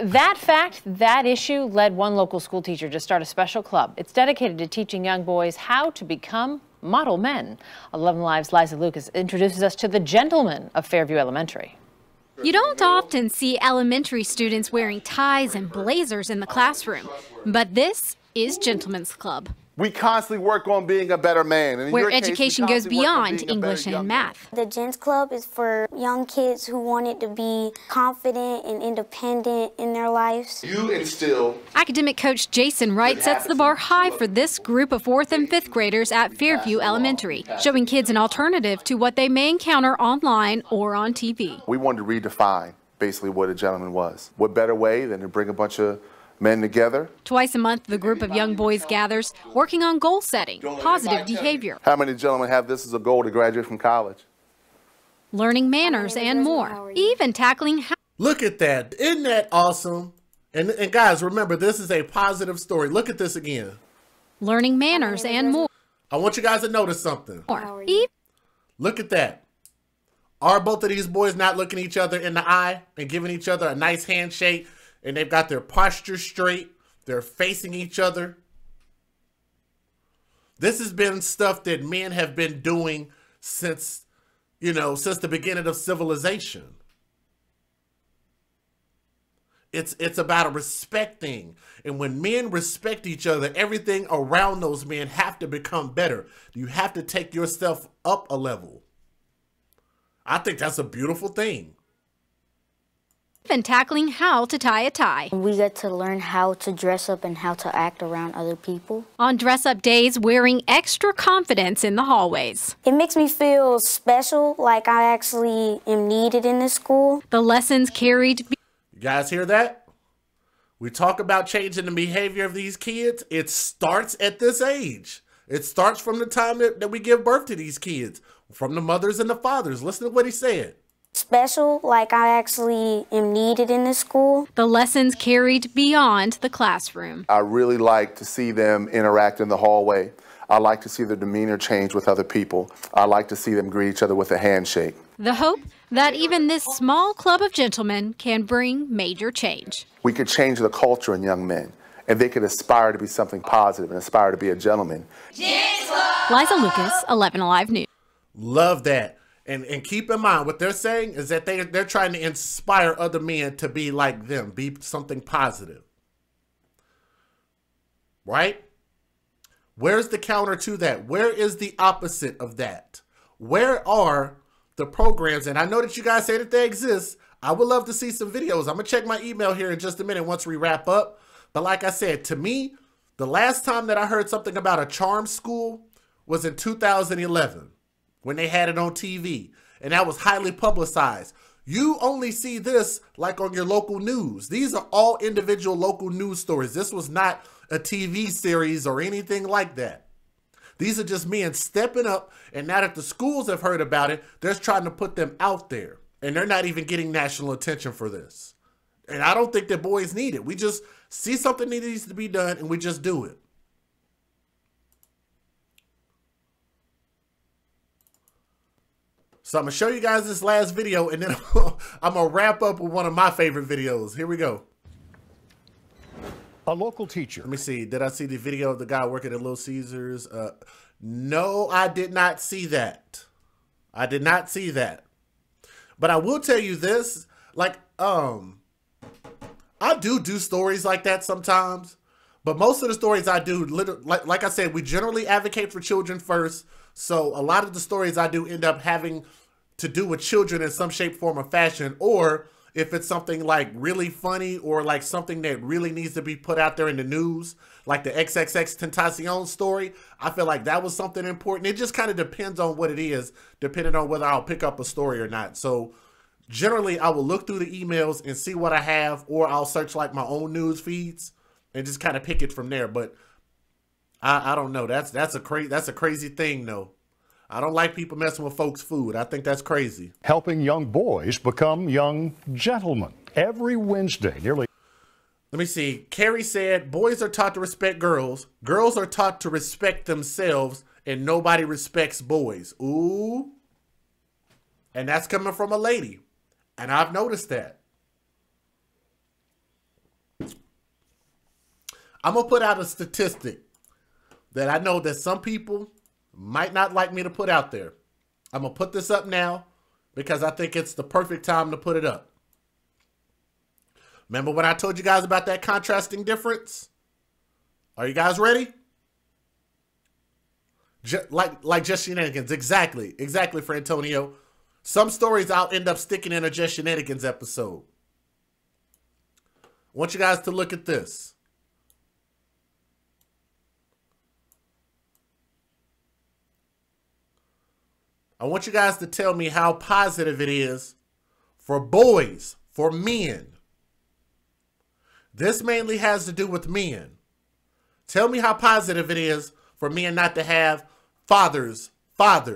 That issue led one local school teacher to start a special club. It's dedicated to teaching young boys how to become model men. 11 Live's Liza Lucas introduces us to the gentlemen of Fairview Elementary. You don't often see elementary students wearing ties and blazers in the classroom, but this is Gentlemen's Club. We constantly work on being a better man. And where education goes beyond English and math. The Gents Club is for young kids who wanted to be confident and independent in their lives. You instill. Academic coach Jason Wright sets the bar high for this group of 4th and 5th graders at Fairview Elementary, showing kids an alternative to what they may encounter online or on TV. We wanted to redefine basically what a gentleman was. What better way than to bring a bunch of men together. Twice a month, the group of young boys gathers, working on goal setting, positive behavior. How many gentlemen have this as a goal to graduate from college? Learning manners and more, even tackling how. Look at that. Isn't that awesome? And guys, remember, this is a positive story. Look at this again. Learning manners and more. I want you guys to notice something. Look at that. Are both of these boys not looking each other in the eye and giving each other a nice handshake? And they've got their posture straight. They're facing each other. This has been stuff that men have been doing since, since the beginning of civilization. It's about a respect thing. And when men respect each other, everything around those men have to become better. You have to take yourself up a level. I think that's a beautiful thing. And tackling how to tie a tie. We get to learn how to dress up and how to act around other people. On dress-up days, wearing extra confidence in the hallways. It makes me feel special, like I actually am needed in this school. The lessons carried. You guys hear that? We talk about changing the behavior of these kids. It starts at this age. It starts from the time that we give birth to these kids, from the mothers and the fathers. Listen to what he said. Special, like I actually am needed in this school. The lessons carried beyond the classroom. I really like to see them interact in the hallway. I like to see their demeanor change with other people. I like to see them greet each other with a handshake. The hope that even this small club of gentlemen can bring major change. We could change the culture in young men, and they could aspire to be something positive and aspire to be a gentleman. Liza Lucas, 11 Alive News. Love that. And keep in mind, what they're saying is that they're trying to inspire other men to be like them, be something positive. Right? Where's the counter to that? Where is the opposite of that? Where are the programs? And I know that you guys say that they exist. I would love to see some videos. I'm going to check my email here in just a minute once we wrap up. But like I said, to me, the last time that I heard something about a charm school was in 2011. When they had it on TV, and that was highly publicized. You only see this like on your local news. These are all individual local news stories. This was not a TV series or anything like that. These are just men stepping up, and now that the schools have heard about it, they're trying to put them out there, and they're not even getting national attention for this. And I don't think that boys need it. We just see something that needs to be done, and we just do it. So I'm going to show you guys this last video, and then I'm going to wrap up with one of my favorite videos. Here we go. A local teacher. Let me see. Did I see the video of the guy working at Little Caesars? No, I did not see that. I did not see that. But I will tell you this. Like, I do stories like that sometimes. But most of the stories I do, like I said, we generally advocate for children first. So a lot of the stories I do end up having to do with children in some shape, form, or fashion. Or if it's something like really funny or like something that really needs to be put out there in the news, like the XXX Tentacion story, I feel like that was something important. It just kind of depends on what it is, depending on whether I'll pick up a story or not. So generally, I will look through the emails and see what I have, or I'll search like my own news feeds and just kind of pick it from there. But I don't know. That's a crazy thing, though. I don't like people messing with folks' food. I think that's crazy. Helping young boys become young gentlemen. Every Wednesday, nearly. Let me see. Carrie said, boys are taught to respect girls. Girls are taught to respect themselves, and nobody respects boys. Ooh. And that's coming from a lady. And I've noticed that. I'm going to put out a statistic that I know that some people might not like me to put out there. I'm going to put this up now because I think it's the perfect time to put it up. Remember when I told you guys about that contrasting difference? Are you guys ready? Like Just Shenanigans. Exactly. Exactly, for Antonio. Some stories I'll end up sticking in a Just Shenanigans episode. I want you guys to look at this. I want you guys to tell me how positive it is for boys, for men. This mainly has to do with men. Tell me how positive it is for men not to have fathers. Not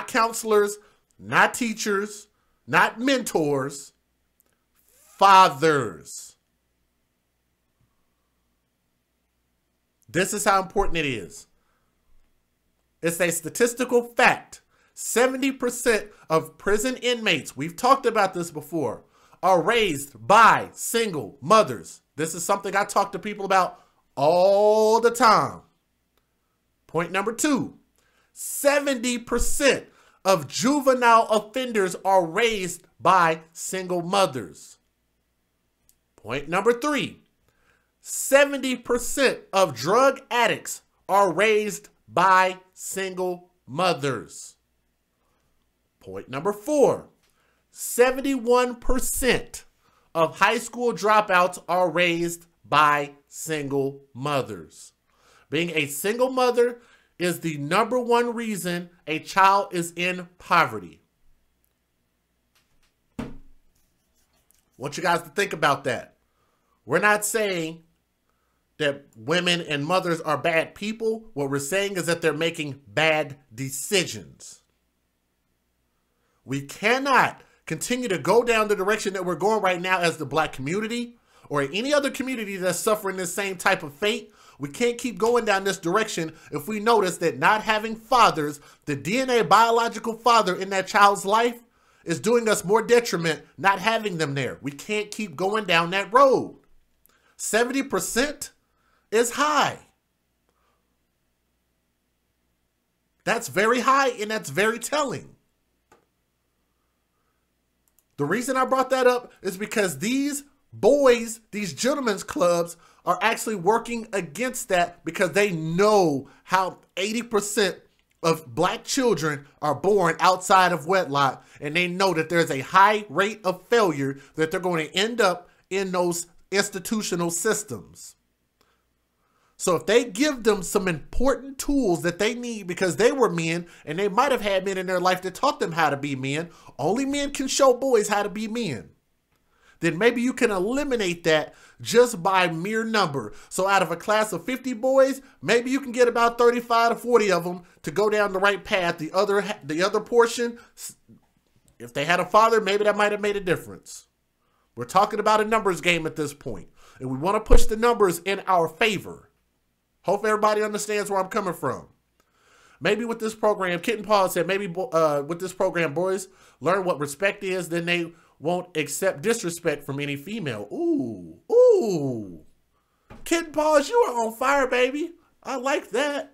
counselors, not teachers, not mentors, fathers. This is how important it is. It's a statistical fact. 70% of prison inmates, we've talked about this before, are raised by single mothers. This is something I talk to people about all the time. Point number 2, 70% of juvenile offenders are raised by single mothers. Point number 3, 70% of drug addicts are raised by single mothers. Point number 4, 71% of high school dropouts are raised by single mothers. Being a single mother is the #1 reason a child is in poverty. I want you guys to think about that. We're not saying that women and mothers are bad people. What we're saying is that they're making bad decisions. We cannot continue to go down the direction that we're going right now as the black community or any other community that's suffering the same type of fate. We can't keep going down this direction if we notice that not having fathers, the DNA biological father in that child's life, is doing us more detriment not having them there. We can't keep going down that road. 70% is high. That's very high, and that's very telling. The reason I brought that up is because these boys, these gentlemen's clubs, are actually working against that because they know how 80% of black children are born outside of wedlock, and they know that there's a high rate of failure, that they're going to end up in those institutional systems. So if they give them some important tools that they need because they were men and they might have had men in their life that taught them how to be men, only men can show boys how to be men, then maybe you can eliminate that just by mere number. So out of a class of 50 boys, maybe you can get about 35 to 40 of them to go down the right path. The other portion, if they had a father, maybe that might have made a difference. We're talking about a numbers game at this point, and we want to push the numbers in our favor. Hope everybody understands where I'm coming from. Maybe with this program, Kitten Paul said, maybe with this program, boys learn what respect is, then they won't accept disrespect from any female. Ooh, ooh. Kitten Paws, you are on fire, baby. I like that.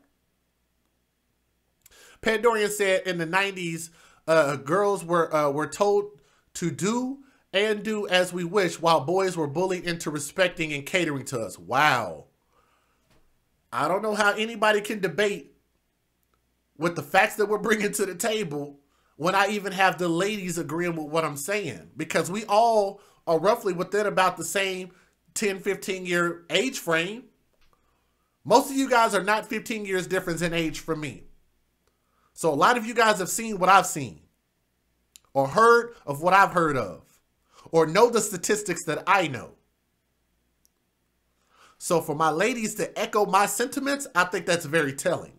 Pandorian said in the 90s, girls were told to do and do as we wish, while boys were bullied into respecting and catering to us. Wow. I don't know how anybody can debate with the facts that we're bringing to the table when I even have the ladies agreeing with what I'm saying, because we all are roughly within about the same 10, 15 year age frame. Most of you guys are not 15 years difference in age from me. So a lot of you guys have seen what I've seen, or heard of what I've heard of, or know the statistics that I know. So for my ladies to echo my sentiments, I think that's very telling.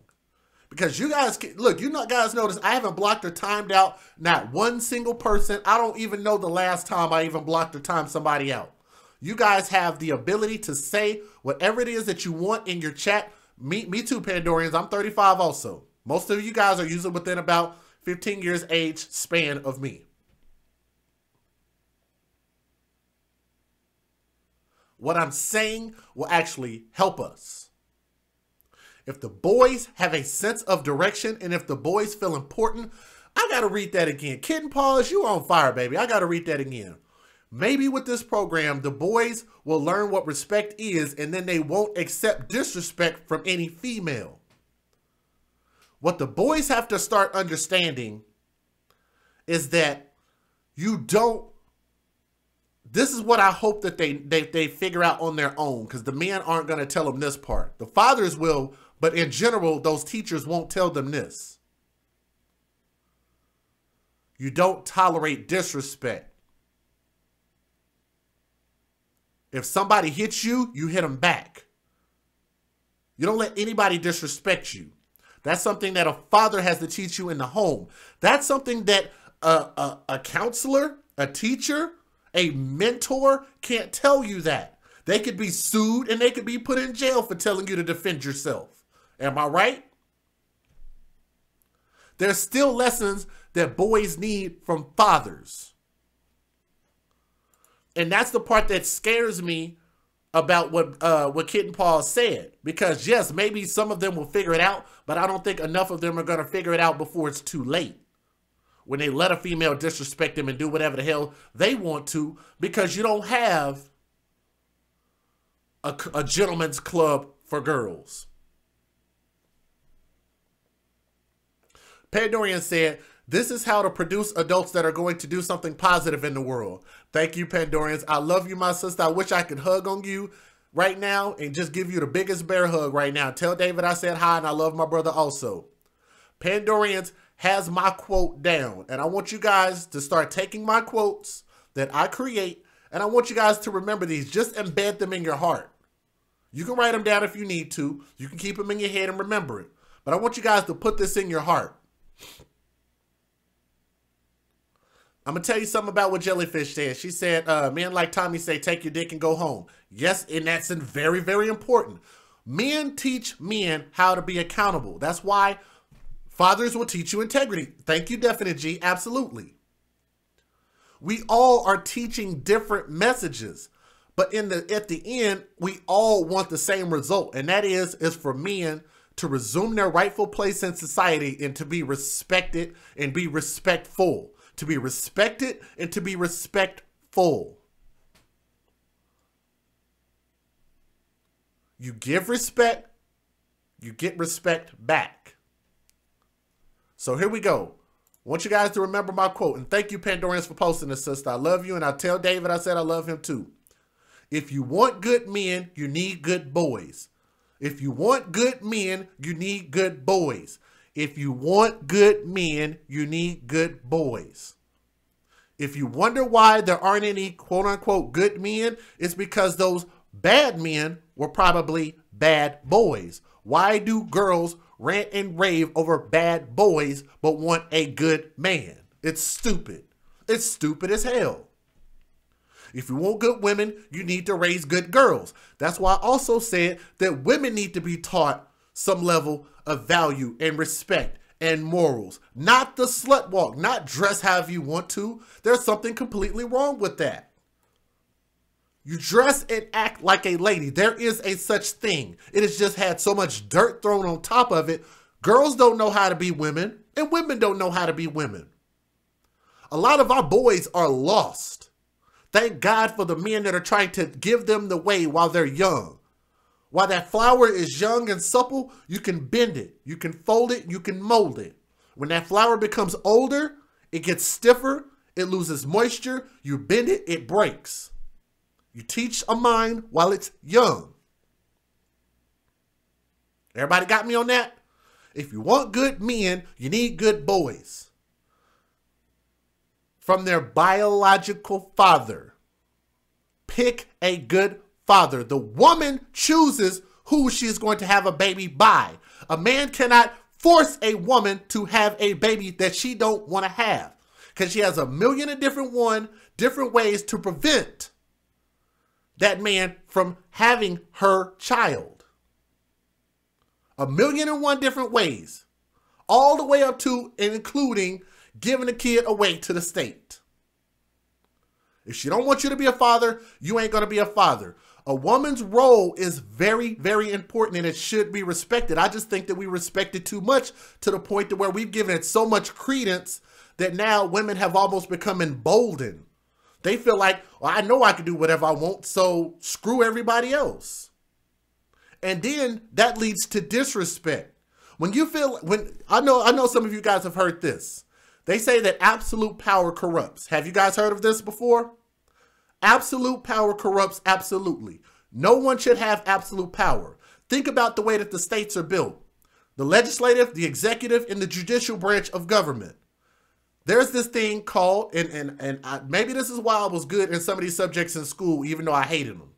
Because you guys, look, you know, guys notice I haven't blocked or timed out not one single person. I don't even know the last time I even blocked or timed somebody out. You guys have the ability to say whatever it is that you want in your chat. Me too, Pandorians. I'm 35 also. Most of you guys are usually within about 15 years age span of me. What I'm saying will actually help us. If the boys have a sense of direction and if the boys feel important, I got to read that again. Kitten Paws, you on fire, baby. I got to read that again. Maybe with this program, the boys will learn what respect is, and then they won't accept disrespect from any female. What the boys have to start understanding is that you don't. This is what I hope that they figure out on their own, because the men aren't going to tell them this part. The fathers will, but in general, those teachers won't tell them this. You don't tolerate disrespect. If somebody hits you, you hit them back. You don't let anybody disrespect you. That's something that a father has to teach you in the home. That's something that a counselor, a teacher, a mentor can't tell you that. They could be sued and they could be put in jail for telling you to defend yourself. Am I right? There's still lessons that boys need from fathers. And that's the part that scares me about what Kitten Paul said. Because yes, maybe some of them will figure it out, but I don't think enough of them are going to figure it out before it's too late. When they let a female disrespect them and do whatever the hell they want to, because you don't have a gentleman's club for girls. Pandorian said, this is how to produce adults that are going to do something positive in the world. Thank you, Pandorians. I love you, my sister. I wish I could hug on you right now and just give you the biggest bear hug right now. Tell David I said hi and I love my brother also. Pandorians has my quote down, and I want you guys to start taking my quotes that I create, and I want you guys to remember these. Just embed them in your heart. You can write them down if you need to. You can keep them in your head and remember it. But I want you guys to put this in your heart. I'm going to tell you something about what Jellyfish said. She said, men like Tommy say, take your dick and go home. Yes, and that's very, very important. Men teach men how to be accountable. That's why fathers will teach you integrity. Thank you, Definite G. Absolutely. We all are teaching different messages, but at the end, we all want the same result, and that is for men to resume their rightful place in society and to be respected and be respectful. To be respected and to be respectful. You give respect, you get respect back. So here we go. I want you guys to remember my quote. And thank you, Pandorians, for posting this, sister. I love you. And I tell David I said I love him too. If you want good men, you need good boys. If you want good men, you need good boys. If you want good men, you need good boys. If you wonder why there aren't any quote unquote good men, it's because those bad men were probably bad boys. Why do girls rant and rave over bad boys but want a good man? It's stupid. It's stupid as hell. If you want good women, you need to raise good girls. That's why I also said that women need to be taught some level of value and respect and morals. Not the slut walk, not dress however you want to. There's something completely wrong with that. You dress and act like a lady. There is a such thing. It has just had so much dirt thrown on top of it. Girls don't know how to be women, and women don't know how to be women. A lot of our boys are lost. Thank God for the men that are trying to give them the way while they're young. While that flower is young and supple, you can bend it, you can fold it, you can mold it. When that flower becomes older, it gets stiffer, it loses moisture, you bend it, it breaks. You teach a mind while it's young. Everybody got me on that? If you want good men, you need good boys. From their biological father. Pick a good father. The woman chooses who she is going to have a baby by. A man cannot force a woman to have a baby that she don't want to have, because she has a million and different ways to prevent that man from having her child. 1,000,001 different ways, all the way up to and including giving a kid away to the state. If she don't want you to be a father, you ain't going to be a father. A woman's role is very, very important, and it should be respected. I just think that we respect it too much, to the point to where we've given it so much credence that now women have almost become emboldened. They feel like, well, I know I can do whatever I want, so screw everybody else. And then that leads to disrespect. I know some of you guys have heard this. They say that absolute power corrupts. Have you guys heard of this before? Absolute power corrupts absolutely. No one should have absolute power. Think about the way that the states are built. The legislative, the executive, and the judicial branch of government. There's this thing called, maybe this is why I was good in some of these subjects in school, even though I hated them.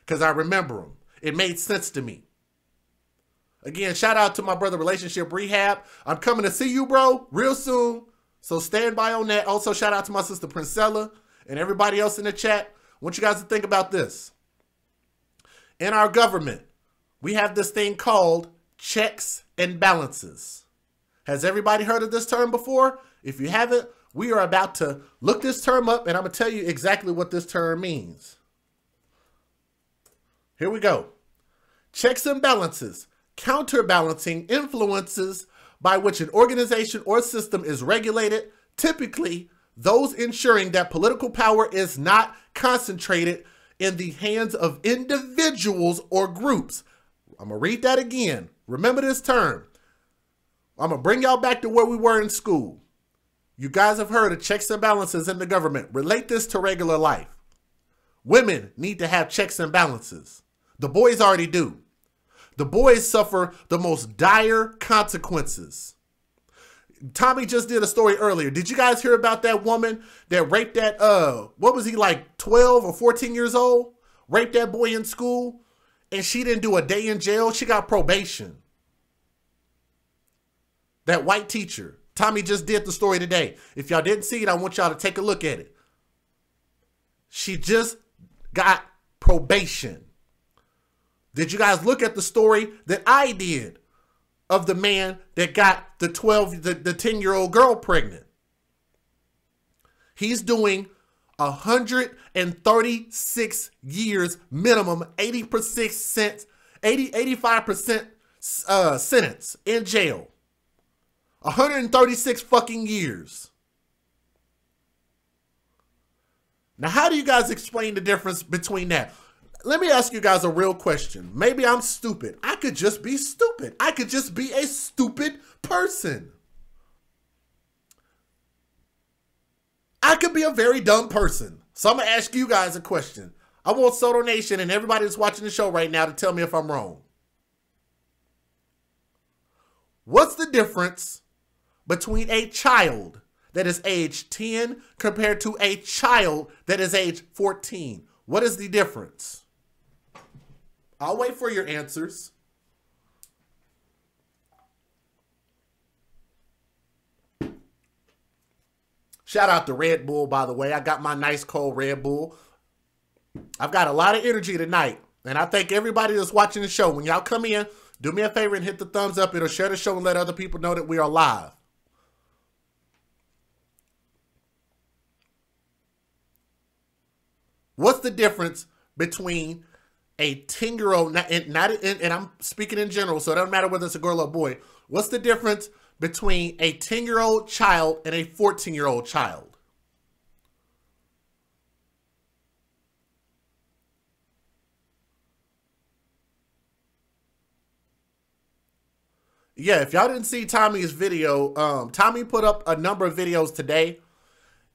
Because I remember them. It made sense to me. Again, shout out to my brother, Relationship Rehab. I'm coming to see you, bro, real soon. So stand by on that. Also, shout out to my sister, Princella, and everybody else in the chat. I want you guys to think about this. In our government, we have this thing called checks and balances. Has everybody heard of this term before? If you haven't, we are about to look this term up, and I'm going to tell you exactly what this term means. Here we go. Checks and balances. Counterbalancing influences by which an organization or system is regulated, typically those ensuring that political power is not concentrated in the hands of individuals or groups. I'm going to read that again. Remember this term. I'm going to bring y'all back to where we were in school. You guys have heard of checks and balances in the government. Relate this to regular life. Women need to have checks and balances. The boys already do. The boys suffer the most dire consequences. Tommy just did a story earlier. Did you guys hear about that woman that raped that, what was he, like 12 or 14 years old? Raped that boy in school, and she didn't do a day in jail. She got probation. That white teacher. Tommy just did the story today. If y'all didn't see it, I want y'all to take a look at it. She just got probation. Did you guys look at the story that I did of the man that got the 10-year-old girl pregnant? He's doing 136 years minimum, 85% sentence in jail. 136 fucking years. Now, how do you guys explain the difference between that? Let me ask you guys a real question. Maybe I'm stupid. I could just be stupid. I could just be a stupid person. I could be a very dumb person. So I'm going to ask you guys a question. I want Soto Nation and everybody that's watching the show right now to tell me if I'm wrong. What's the difference between a child that is age 10 compared to a child that is age 14? What is the difference? I'll wait for your answers. Shout out to Red Bull, by the way. I got my nice cold Red Bull. I've got a lot of energy tonight. And I thank everybody that's watching the show. When y'all come in, do me a favor and hit the thumbs up. It'll share the show and let other people know that we are live. What's the difference between a 10-year-old, and I'm speaking in general, so it doesn't matter whether it's a girl or a boy. What's the difference between a 10-year-old child and a 14-year-old child? Yeah, if y'all didn't see Tommy's video, Tommy put up a number of videos today,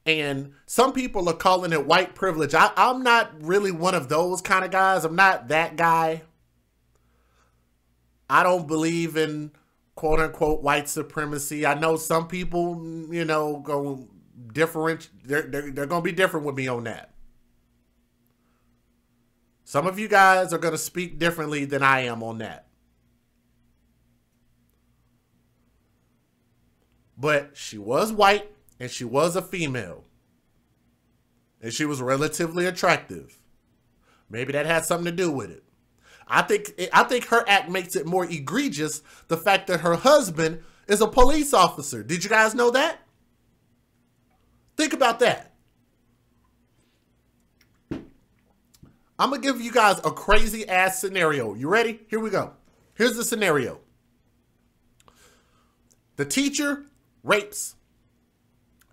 and some people are calling it white privilege. I'm not really one of those kind of guys. I'm not that guy. I don't believe in quote unquote white supremacy. I know some people, you know, go different. They're going to be different with me on that. Some of you guys are going to speak differently than I am on that. But she was white and she was a female. And she was relatively attractive. Maybe that had something to do with it. I think her act makes it more egregious, the fact that her husband is a police officer. Did you guys know that? Think about that. I'm going to give you guys a crazy ass scenario. You ready? Here we go. Here's the scenario. The teacher rapes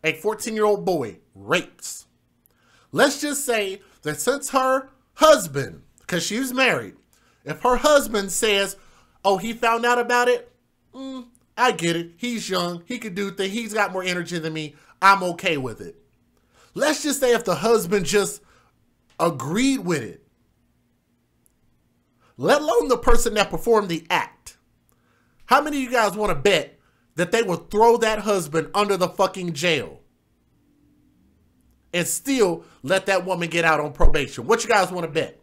a 14-year-old boy. Rapes. Let's just say that since her husband, because she was married, if her husband says, oh, he found out about it, I get it. He's young. He could do things. He's got more energy than me. I'm okay with it. Let's just say if the husband just agreed with it, let alone the person that performed the act. How many of you guys want to bet that they would throw that husband under the fucking jail and still let that woman get out on probation? What you guys want to bet?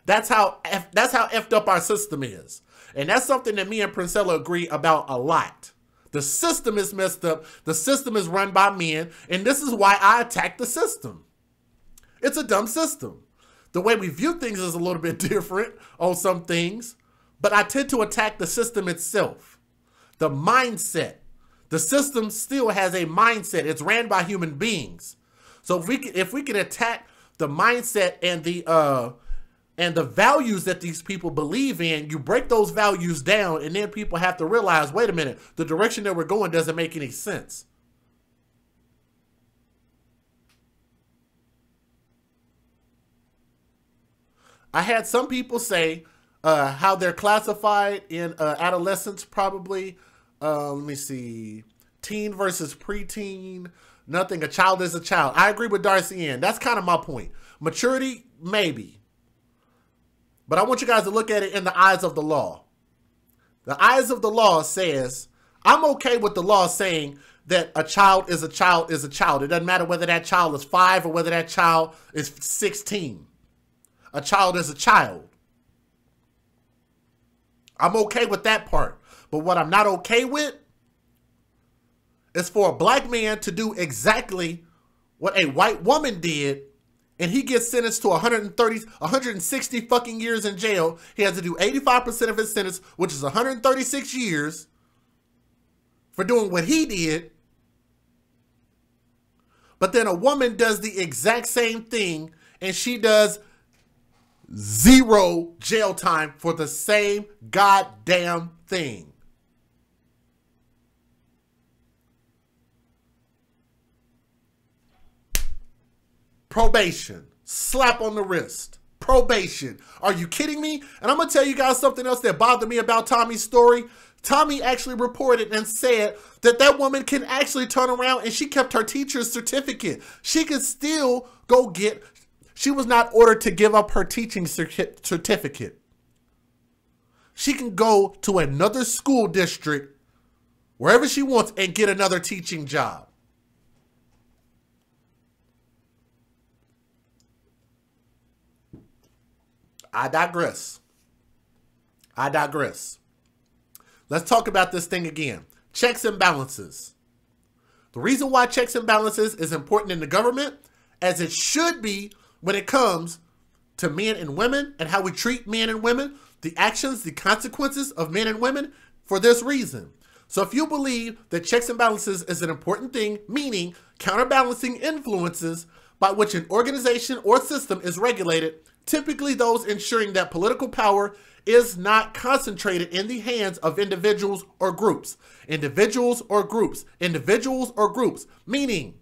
That's how effed up our system is. And that's something that me and Princella agree about a lot. The system is messed up. The system is run by men. And this is why I attack the system. It's a dumb system. The way we view things is a little bit different on some things. But I tend to attack the system itself. The mindset. The system still has a mindset. It's ran by human beings. So if we can attack the mindset and the values that these people believe in, you break those values down, and then people have to realize, wait a minute, the direction that we're going doesn't make any sense. I had some people say how they're classified in adolescence, probably. Let me see. Teen versus preteen. Nothing. A child is a child. I agree with Darcy Ann. That's kind of my point. Maturity, maybe. But I want you guys to look at it in the eyes of the law. The eyes of the law says, I'm okay with the law saying that a child is a child is a child. It doesn't matter whether that child is 5 or whether that child is 16. A child is a child. I'm okay with that part. But what I'm not okay with is for a black man to do exactly what a white woman did, and he gets sentenced to 160 fucking years in jail. He has to do 85% of his sentence, which is 136 years, for doing what he did. But then a woman does the exact same thing, and she does 0 jail time for the same goddamn thing. Probation. Slap on the wrist. Probation. Are you kidding me? And I'm going to tell you guys something else that bothered me about Tommy's story. Tommy actually reported and said that that woman can actually turn around, and she kept her teacher's certificate. She could still go get... She was not ordered to give up her teaching certificate. she can go to another school district, wherever she wants, and get another teaching job. I digress. I digress. Let's talk about this thing again. Checks and balances. The reason why checks and balances is important in the government, as it should be when it comes to men and women and how we treat men and women, the actions, the consequences of men and women, for this reason. So if you believe that checks and balances is an important thing, meaning counterbalancing influences by which an organization or system is regulated, typically those ensuring that political power is not concentrated in the hands of individuals or groups. Individuals or groups. Individuals or groups. Meaning,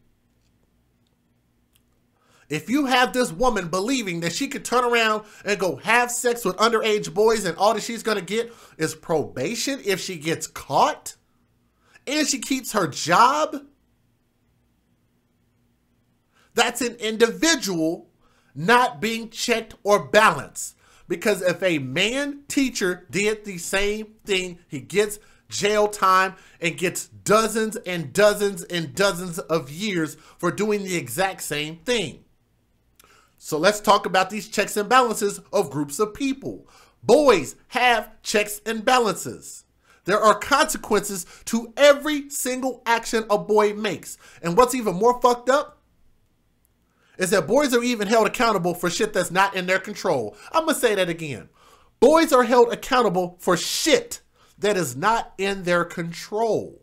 if you have this woman believing that she could turn around and go have sex with underage boys and all that she's going to get is probation if she gets caught and she keeps her job, that's an individual not being checked or balanced. Because if a man teacher did the same thing, he gets jail time and gets dozens and dozens and dozens of years for doing the exact same thing. So let's talk about these checks and balances of groups of people. Boys have checks and balances. There are consequences to every single action a boy makes. And what's even more fucked up is that boys are even held accountable for shit that's not in their control. I'm going to say that again. Boys are held accountable for shit that is not in their control.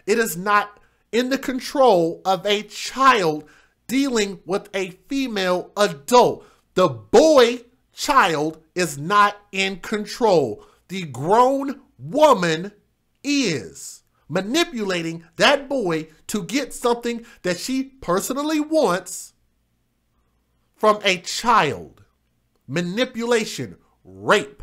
It is not in the control of a child dealing with a female adult. The boy child is not in control. The grown woman is manipulating that boy to get something that she personally wants from a child. Manipulation, rape.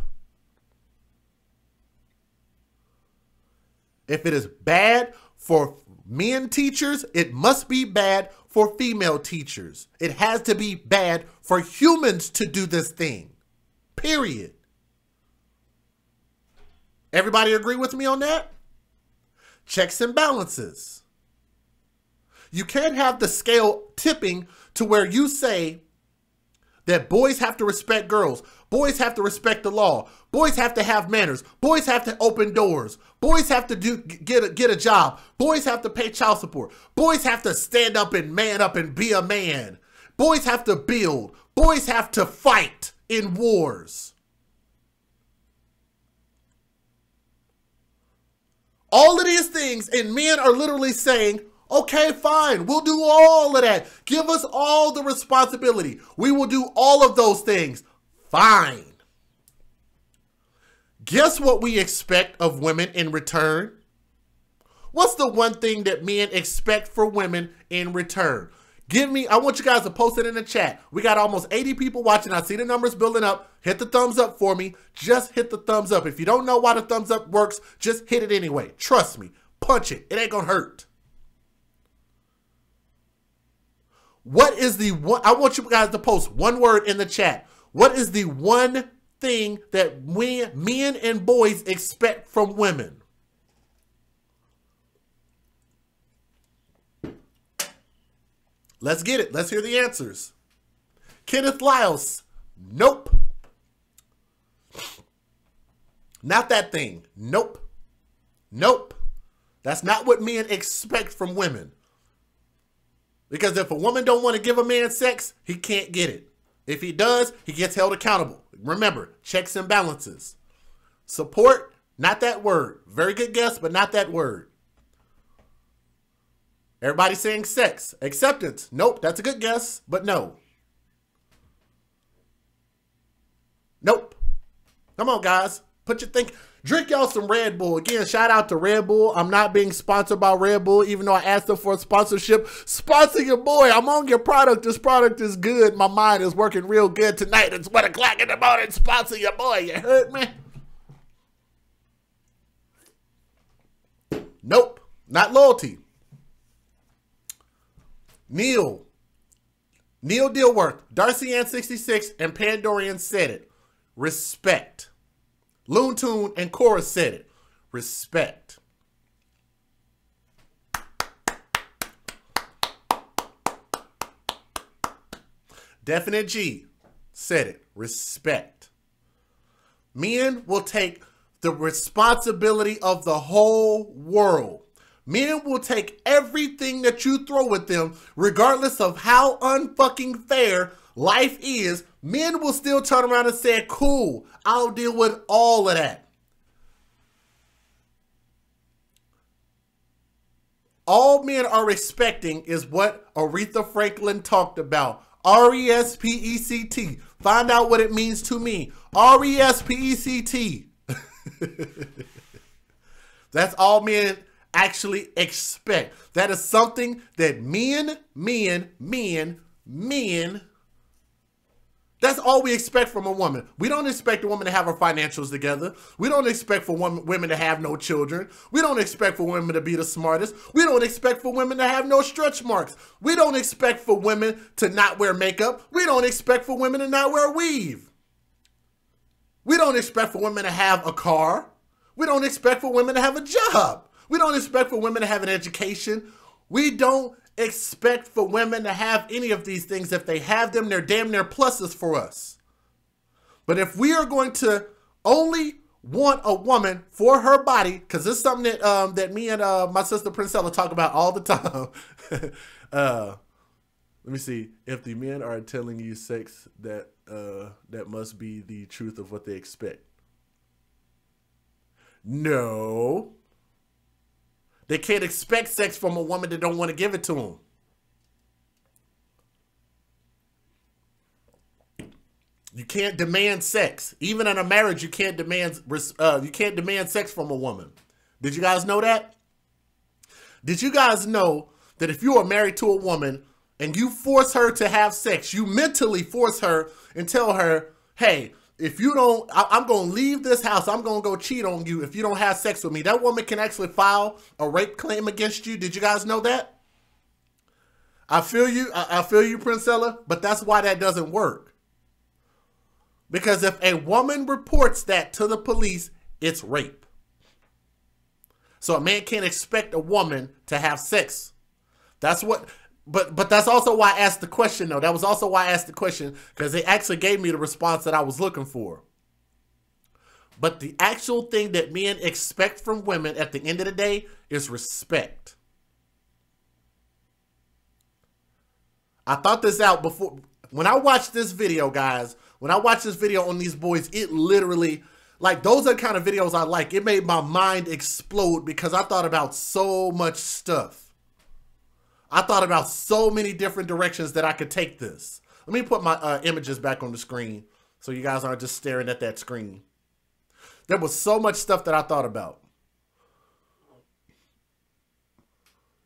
If it is bad for men teachers, it must be bad for female teachers. It has to be bad for humans to do this thing. Period. Everybody agree with me on that? Checks and balances. You can't have the scale tipping to where you say that boys have to respect girls. Boys have to respect the law. Boys have to have manners. Boys have to open doors. Boys have to get a job. Boys have to pay child support. Boys have to stand up and man up and be a man. Boys have to build. Boys have to fight in wars. All of these things, and men are literally saying, okay, fine, we'll do all of that. Give us all the responsibility. We will do all of those things. Fine. Guess what we expect of women in return? What's the one thing that men expect for women in return? I want you guys to post it in the chat. We got almost 80 people watching. I see the numbers building up. Hit the thumbs up for me. Just hit the thumbs up. If you don't know why the thumbs up works, just hit it anyway. Trust me. Punch it. It ain't gonna hurt. What is the one? I want you guys to post one word in the chat. What is the one thing that men and boys expect from women? Let's get it. Let's hear the answers. Kenneth Lyles. Nope. Not that thing. Nope. Nope. That's not what men expect from women. Because if a woman don't want to give a man sex, he can't get it. If he does, he gets held accountable. Remember, checks and balances. Support, not that word. Very good guess, but not that word. Everybody saying sex. Acceptance. Nope, that's a good guess, but no. Nope. Come on, guys. Put your think. Drink y'all some Red Bull. Again, shout out to Red Bull. I'm not being sponsored by Red Bull, even though I asked them for a sponsorship. Sponsor your boy. I'm on your product. This product is good. My mind is working real good tonight. It's 1 o'clock in the morning. Sponsor your boy. You heard me? Nope. Not loyalty. Neil. Neil Dilworth, Darcy Ann 66, and Pandorian said it. Respect. Loon Tune and Cora said it. Respect. Definite G said it. Respect. Men will take the responsibility of the whole world. Men will take everything that you throw at them, regardless of how unfucking fair life is. Men will still turn around and say, cool, I'll deal with all of that. All men are respecting is what Aretha Franklin talked about. R-E-S-P-E-C-T. Find out what it means to me. R-E-S-P-E-C-T. That's all men actually expect. That is something that men, that's all we expect from a woman. We don't expect a woman to have her financials together. We don't expect for women to have no children. We don't expect for women to be the smartest. We don't expect for women to have no stretch marks. We don't expect for women to not wear makeup. We don't expect for women to not wear weave. We don't expect for women to have a car. We don't expect for women to have a job. We don't expect for women to have an education. We don't expect for women to have any of these things. If they have them, they're damn near pluses for us. But if we are going to only want a woman for her body, because it's something that that me and my sister Princella talk about all the time. Let me see. If the men are telling you sex, that that must be the truth of what they expect. No. They can't expect sex from a woman that don't want to give it to them. You can't demand sex. Even in a marriage, you can't demand sex from a woman. Did you guys know that? Did you guys know that if you are married to a woman and you force her to have sex, you mentally force her and tell her, hey, if you don't, I'm going to leave this house. I'm going to go cheat on you if you don't have sex with me. That woman can actually file a rape claim against you. Did you guys know that? I feel you. I feel you, Princella, but that's why that doesn't work. Because if a woman reports that to the police, it's rape. So a man can't expect a woman to have sex. That's what... But that's also why I asked the question, though. That was also why I asked the question, because they actually gave me the response that I was looking for. But the actual thing that men expect from women at the end of the day is respect. I thought this out before. When I watched this video, guys, when I watched this video on these boys, it literally, like, those are the kind of videos I like. It made my mind explode because I thought about so much stuff. I thought about so many different directions that I could take this. Let me put my images back on the screen so you guys aren't just staring at that screen. There was so much stuff that I thought about.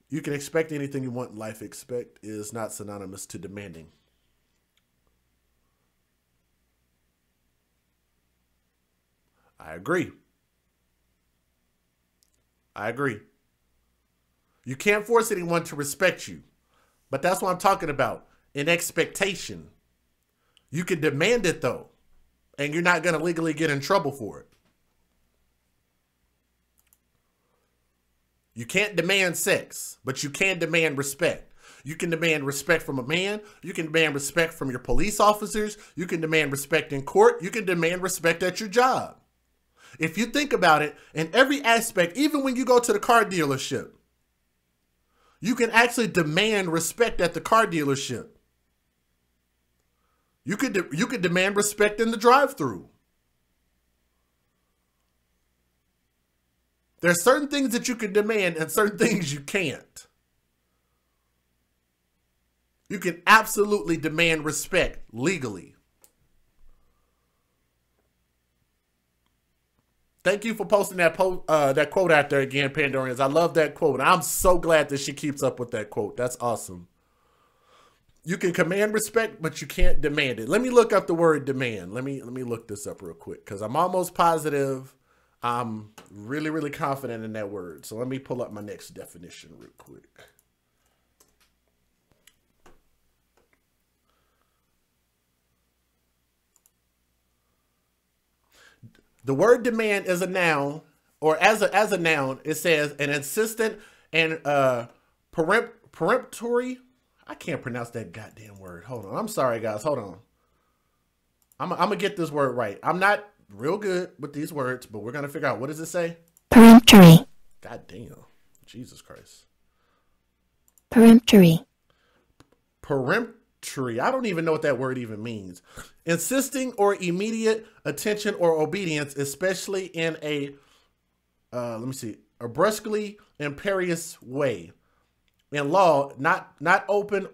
You can expect anything you want in life. Expect is not synonymous to demanding. I agree. I agree. You can't force anyone to respect you. But that's what I'm talking about. An expectation. You can demand it, though. And you're not going to legally get in trouble for it. You can't demand sex, but you can demand respect. You can demand respect from a man. You can demand respect from your police officers. You can demand respect in court. You can demand respect at your job. If you think about it, in every aspect, even when you go to the car dealership, you can actually demand respect at the car dealership. You could demand respect in the drive-thru. There's certain things that you can demand and certain things you can't. You can absolutely demand respect legally. Thank you for posting that quote out there again, Pandorians. I love that quote. I'm so glad that she keeps up with that quote. That's awesome. You can command respect, but you can't demand it. Let me look up the word demand. Let me look this up real quick because I'm almost positive. I'm really, really confident in that word. So let me pull up my next definition real quick. The word demand is a noun, or as a noun, it says an insistent and peremptory. I can't pronounce that goddamn word. Hold on. I'm sorry, guys. Hold on. I'm gonna get this word right. I'm not real good with these words, but we're gonna figure out, what does it say? Peremptory. God damn. Jesus Christ. Peremptory. Peremptory. I don't even know what that word even means. Insisting or immediate attention or obedience, especially in a a brusquely imperious way. In law, not open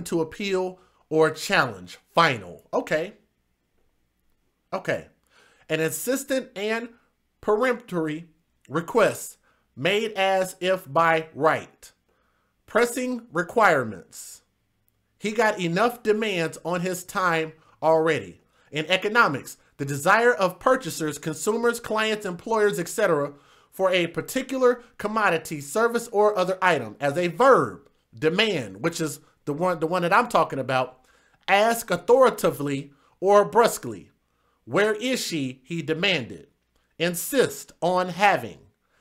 to appeal or challenge. Final. Okay. Okay. An insistent and peremptory request made as if by right. Pressing requirements. He got enough demands on his time already. In economics, the desire of purchasers, consumers, clients, employers, etc. for a particular commodity, service, or other item. As a verb, demand, which is the one that I'm talking about, ask authoritatively or brusquely. Where is she? He demanded. Insist on having.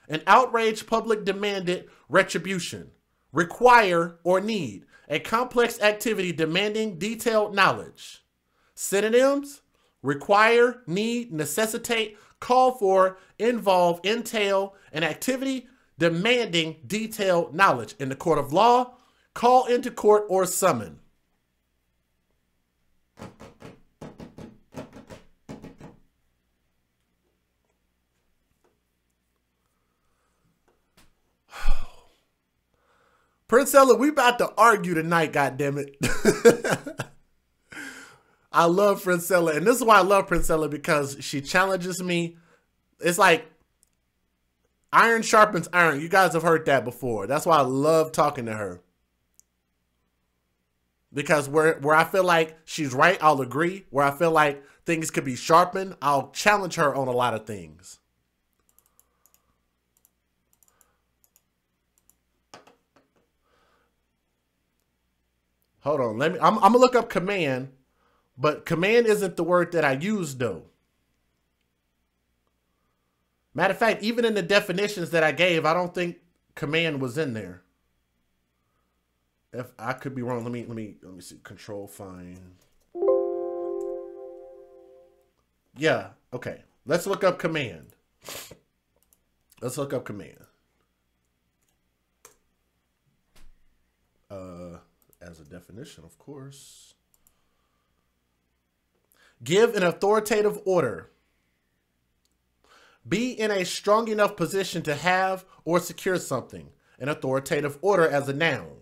An outraged public demanded retribution. Require or need. A complex activity demanding detailed knowledge. Synonyms: require, need, necessitate, call for, involve, entail, an activity demanding detailed knowledge. In the court of law, call into court or summon. Prince Ella, we about to argue tonight, goddammit. I love Prince Ella, and this is why I love Prince Ella, because she challenges me. It's like iron sharpens iron. You guys have heard that before. That's why I love talking to her. Because where I feel like she's right, I'll agree. Where I feel like things could be sharpened, I'll challenge her on a lot of things. Hold on, I'm gonna look up command, but command isn't the word that I use though. Matter of fact, even in the definitions that I gave, I don't think command was in there. If I could be wrong, let me see. Control find. Yeah, okay. Let's look up command. Let's look up command. As a definition, of course. Give an authoritative order. Be in a strong enough position to have or secure something. An authoritative order as a noun.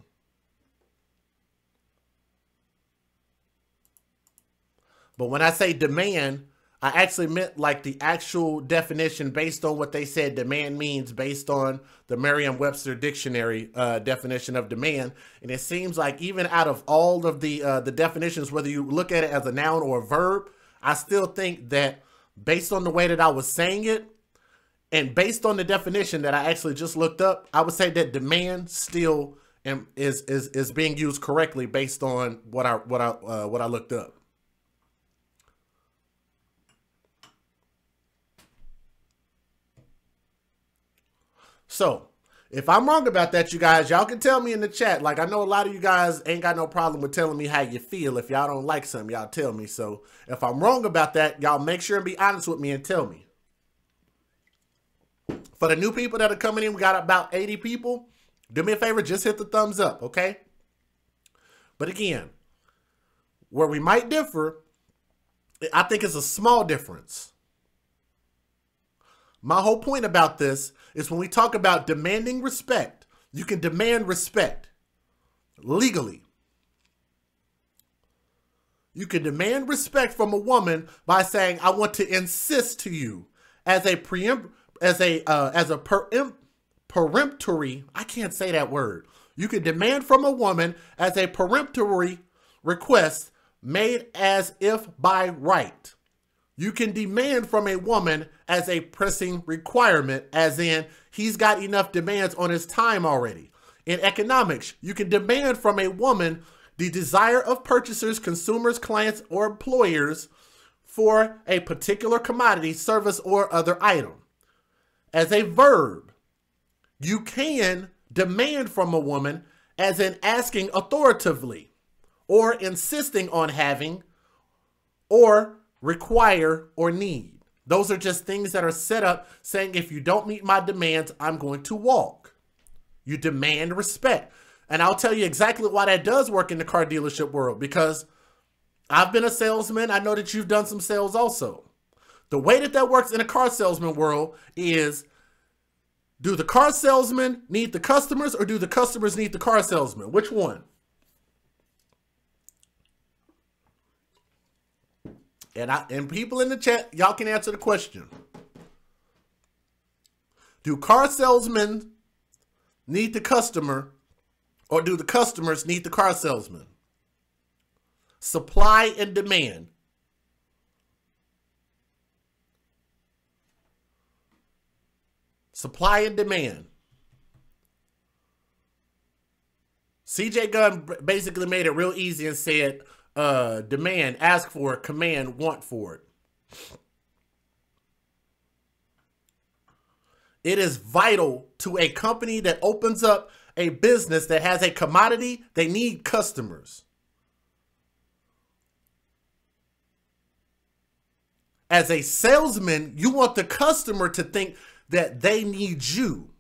But when I say demand, I actually meant like the actual definition based on what they said demand means, based on the Merriam-Webster dictionary definition of demand. And it seems like even out of all of the definitions, whether you look at it as a noun or a verb, I still think that based on the way that I was saying it, and based on the definition that I actually just looked up, I would say that demand still is being used correctly based on what I looked up. So, if I'm wrong about that, you guys, y'all can tell me in the chat. Like, I know a lot of you guys ain't got no problem with telling me how you feel. If y'all don't like something, y'all tell me. So, if I'm wrong about that, y'all make sure and be honest with me and tell me. For the new people that are coming in, we got about 80 people. Do me a favor, just hit the thumbs up, okay? But again, where we might differ, I think it's a small difference. My whole point about this is when we talk about demanding respect, you can demand respect legally. You can demand respect from a woman by saying, I want to insist to you as a peremptory, I can't say that word. You can demand from a woman as a peremptory request made as if by right. You can demand from a woman as a pressing requirement, as in he's got enough demands on his time already. In economics, you can demand from a woman the desire of purchasers, consumers, clients, or employers for a particular commodity, service, or other item. As a verb, you can demand from a woman as in asking authoritatively or insisting on having or require or need. Those are just things that are set up saying, if you don't meet my demands, I'm going to walk. You demand respect. And I'll tell you exactly why that does work in the car dealership world, because I've been a salesman. I know that you've done some sales also. The way that that works in a car salesman world is, do the car salesmen need the customers, or do the customers need the car salesman? Which one? And people in the chat, y'all can answer the question. Do car salesmen need the customer, or do the customers need the car salesman? Supply and demand. Supply and demand. CJ Gunn basically made it real easy and said, demand, ask for it, command, want for it. It is vital to a company that opens up a business that has a commodity. They need customers. As a salesman, you want the customer to think that they need you.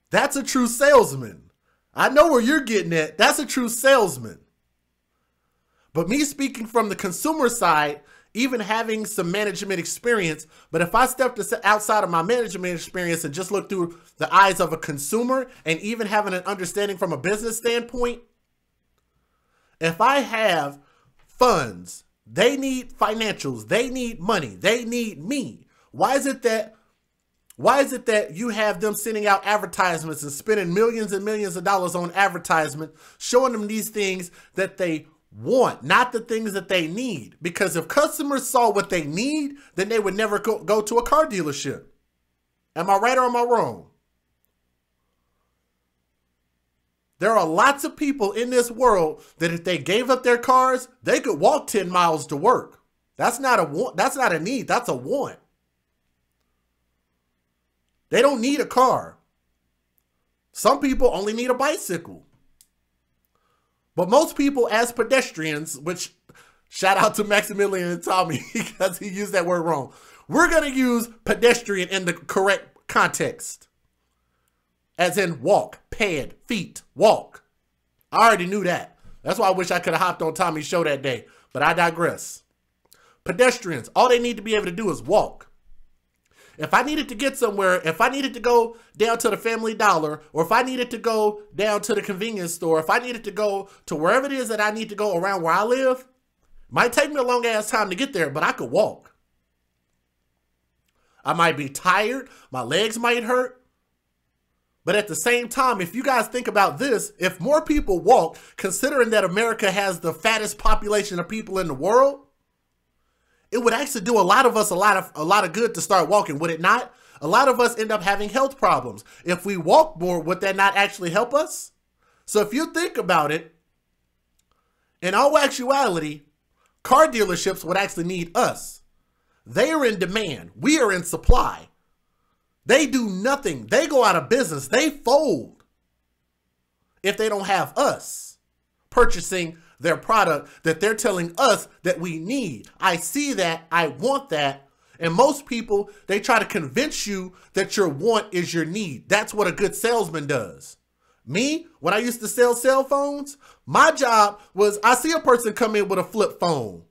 That's a true salesman. I know where you're getting at. That's a true salesman. But me speaking from the consumer side, even having some management experience, but if I stepped outside of my management experience and just look through the eyes of a consumer and even having an understanding from a business standpoint, if I have funds, they need financials, they need money, they need me. Why is it that you have them sending out advertisements and spending millions and millions of dollars on advertisement, showing them these things that they want, not the things that they need? Because if customers saw what they need, then they would never go to a car dealership. Am I right or am I wrong? There are lots of people in this world that if they gave up their cars, they could walk 10 miles to work. That's not a want. That's not a need. That's a want. They don't need a car. Some people only need a bicycle. But most people as pedestrians, which shout out to Maximilian and Tommy because he used that word wrong. We're going to use pedestrian in the correct context. As in walk, pad, feet, walk. I already knew that. That's why I wish I could have hopped on Tommy's show that day, but I digress. Pedestrians, all they need to be able to do is walk. If I needed to get somewhere, if I needed to go down to the Family Dollar, or if I needed to go down to the convenience store, if I needed to go to wherever it is that I need to go around where I live, might take me a long ass time to get there, but I could walk. I might be tired, my legs might hurt, but at the same time, if you guys think about this, if more people walk, considering that America has the fattest population of people in the world, it would actually do a lot of us a lot of good to start walking, would it not? A lot of us end up having health problems. If we walk more, would that not actually help us? So if you think about it, in all actuality, car dealerships would actually need us. They are in demand. We are in supply. They do nothing. They go out of business. They fold if they don't have us purchasing their product that they're telling us that we need. I see that. I want that. And most people, they try to convince you that your want is your need. That's what a good salesman does. Me, when I used to sell cell phones, my job was, I see a person come in with a flip phone.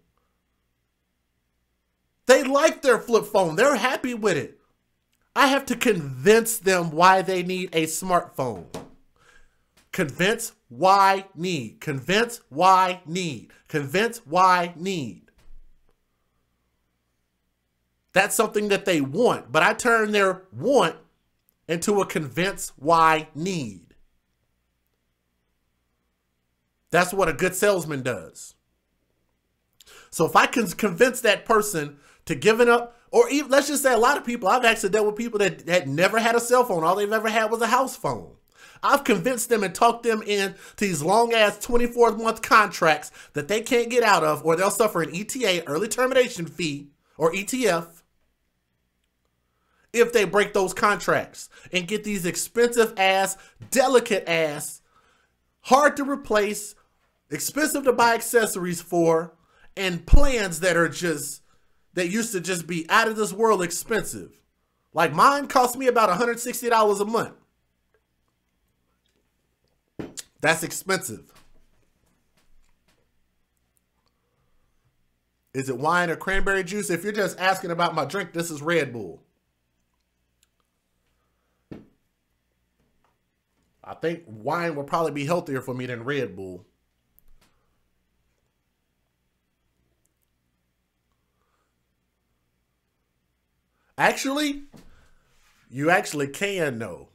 They like their flip phone. They're happy with it. I have to convince them why they need a smartphone. Convince, why, need. Convince, why, need. Convince, why, need. That's something that they want, but I turn their want into a convince, why, need. That's what a good salesman does. So if I can convince that person to give it up, or even, let's just say a lot of people, I've actually dealt with people that had never had a cell phone. All they've ever had was a house phone. I've convinced them and talked them into these long-ass 24-month contracts that they can't get out of, or they'll suffer an ETA, early termination fee, or ETF, if they break those contracts and get these expensive-ass, delicate-ass, hard to replace, expensive to buy accessories for, and plans that are just, that used to just be out of this world expensive. Like mine cost me about $160 a month. That's expensive. Is it wine or cranberry juice? If you're just asking about my drink, this is Red Bull. I think wine will probably be healthier for me than Red Bull. Actually, you actually can though.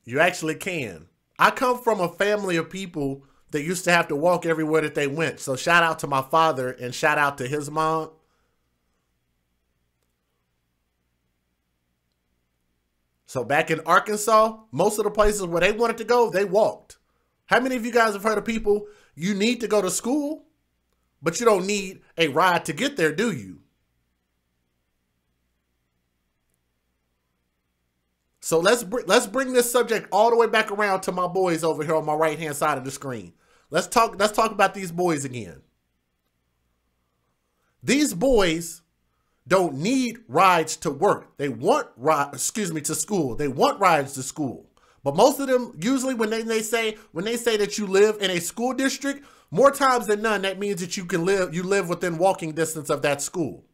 You actually can. I come from a family of people that used to have to walk everywhere that they went. So shout out to my father and shout out to his mom. So back in Arkansas, most of the places where they wanted to go, they walked. How many of you guys have heard of people, you need to go to school, but you don't need a ride to get there, do you? So let's bring this subject all the way back around to my boys over here on my right-hand side of the screen. Let's talk about these boys again. These boys don't need rides to work. They want to school. They want rides to school. But most of them, usually when they say that you live in a school district, more times than none, that means that you live within walking distance of that school.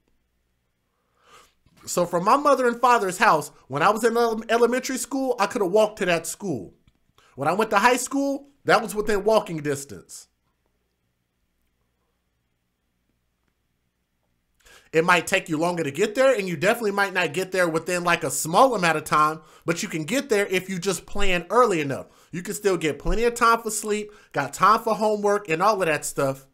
So from my mother and father's house, when I was in elementary school, I could have walked to that school. When I went to high school, that was within walking distance. It might take you longer to get there, and you definitely might not get there within like a small amount of time, but you can get there if you just plan early enough. You can still get plenty of time for sleep, got time for homework, and all of that stuff.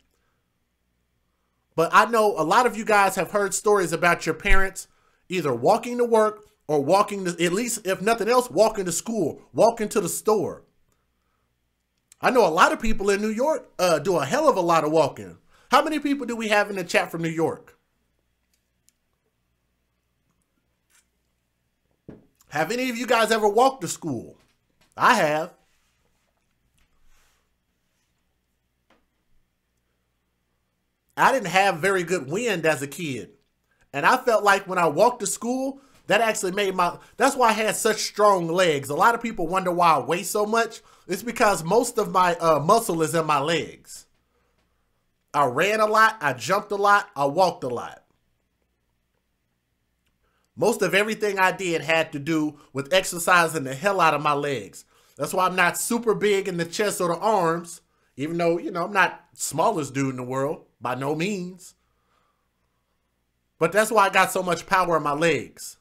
But I know a lot of you guys have heard stories about your parents either walking to work or walking to, at least if nothing else, walking to school, walking to the store. I know a lot of people in New York do a hell of a lot of walking. How many people do we have in the chat from New York? Have any of you guys ever walked to school? I have. I didn't have very good wind as a kid. And I felt like when I walked to school, that actually made that's why I had such strong legs. A lot of people wonder why I weigh so much. It's because most of my muscle is in my legs. I ran a lot, I jumped a lot, I walked a lot. Most of everything I did had to do with exercising the hell out of my legs. That's why I'm not super big in the chest or the arms, even though, you know, I'm not smallest dude in the world, by no means. But that's why I got so much power in my legs.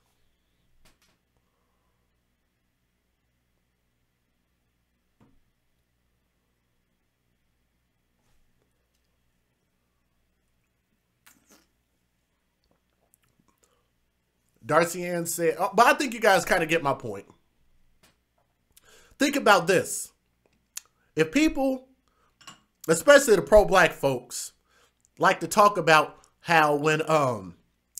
Darcy Ann said, oh, but I think you guys kind of get my point. Think about this. If people, especially the pro-black folks, like to talk about how when,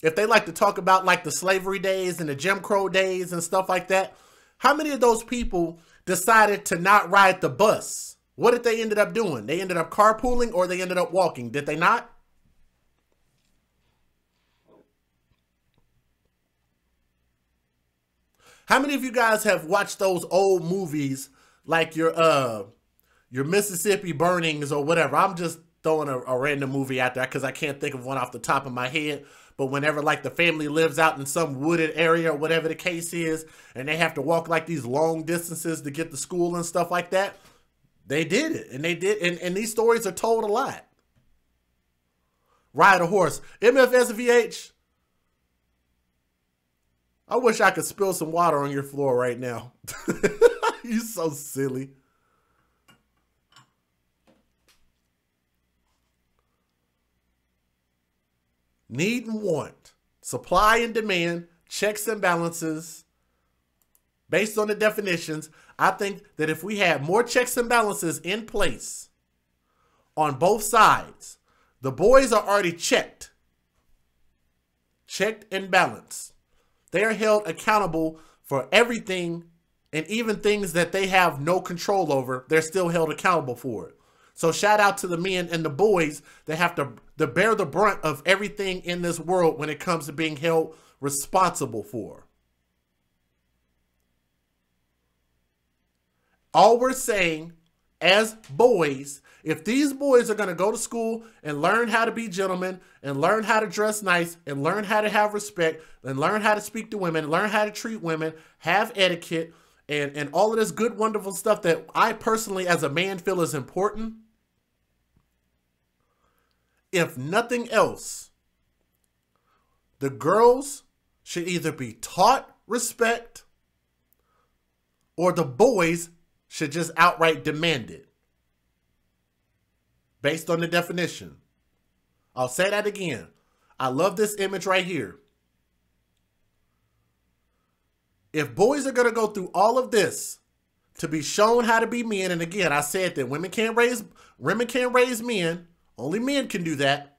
if they like to talk about like the slavery days and the Jim Crow days and stuff like that, how many of those people decided to not ride the bus? What did they ended up doing? They ended up carpooling or they ended up walking. Did they not? How many of you guys have watched those old movies like your Mississippi Burnings or whatever? I'm just throwing a random movie out there because I can't think of one off the top of my head. But whenever like the family lives out in some wooded area or whatever the case is, and they have to walk like these long distances to get to school and stuff like that, they did it. And they did. And these stories are told a lot. Ride a horse. MFSVH. I wish I could spill some water on your floor right now. You're so silly. Need and want. Supply and demand. Checks and balances. based on the definitions, I think that if we had more checks and balances in place on both sides, the boys are already checked and balanced. They are held accountable for everything, and even things that they have no control over, they're still held accountable for it. So shout out to the men and the boys that have to bear the brunt of everything in this world when it comes to being held responsible for. All we're saying as boys, if these boys are going to go to school and learn how to be gentlemen and learn how to dress nice and learn how to have respect and learn how to speak to women, learn how to treat women, have etiquette, and all of this good, wonderful stuff that I personally as a man feel is important, if nothing else, the girls should either be taught respect or the boys should just outright demand it. Based on the definition. I'll say that again. I love this image right here. If boys are going to go through all of this to be shown how to be men, and again, I said that women can't raise men, only men can do that,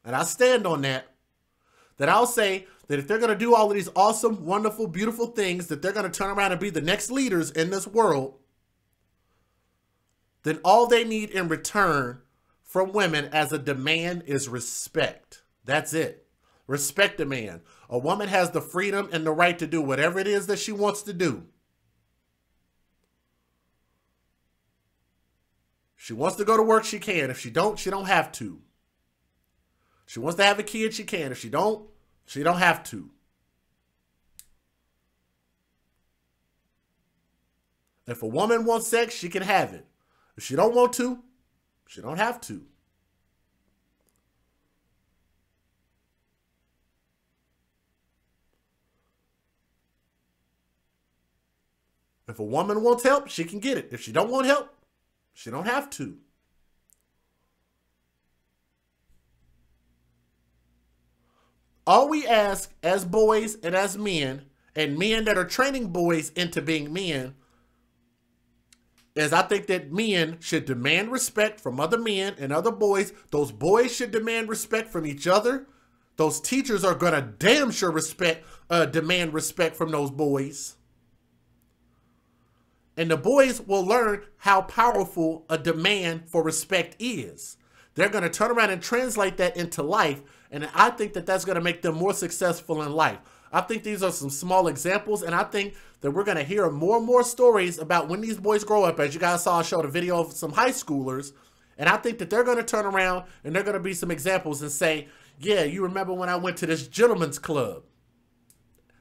and I stand on that, that I'll say that if they're going to do all of these awesome, wonderful, beautiful things, that they're going to turn around and be the next leaders in this world, then all they need in return from women as a demand is respect. That's it. Respect a man. A woman has the freedom and the right to do whatever it is that she wants to do. She wants to go to work, she can. If she don't have to. She wants to have a kid, she can. If she don't have to. If a woman wants sex, she can have it. If she don't want to, she don't have to. If a woman wants help, she can get it. If she don't want help, she don't have to. All we ask as boys and as men, and men that are training boys into being men, is I think that men should demand respect from other men and other boys. Those boys should demand respect from each other. Those teachers are going to damn sure demand respect from those boys. And the boys will learn how powerful a demand for respect is. They're going to turn around and translate that into life. And I think that that's going to make them more successful in life. I think these are some small examples, and I think that we're going to hear more and more stories about when these boys grow up. As you guys saw, I showed a video of some high schoolers, and I think that they're going to turn around and they're going to be some examples and say, yeah, you remember when I went to this gentleman's club.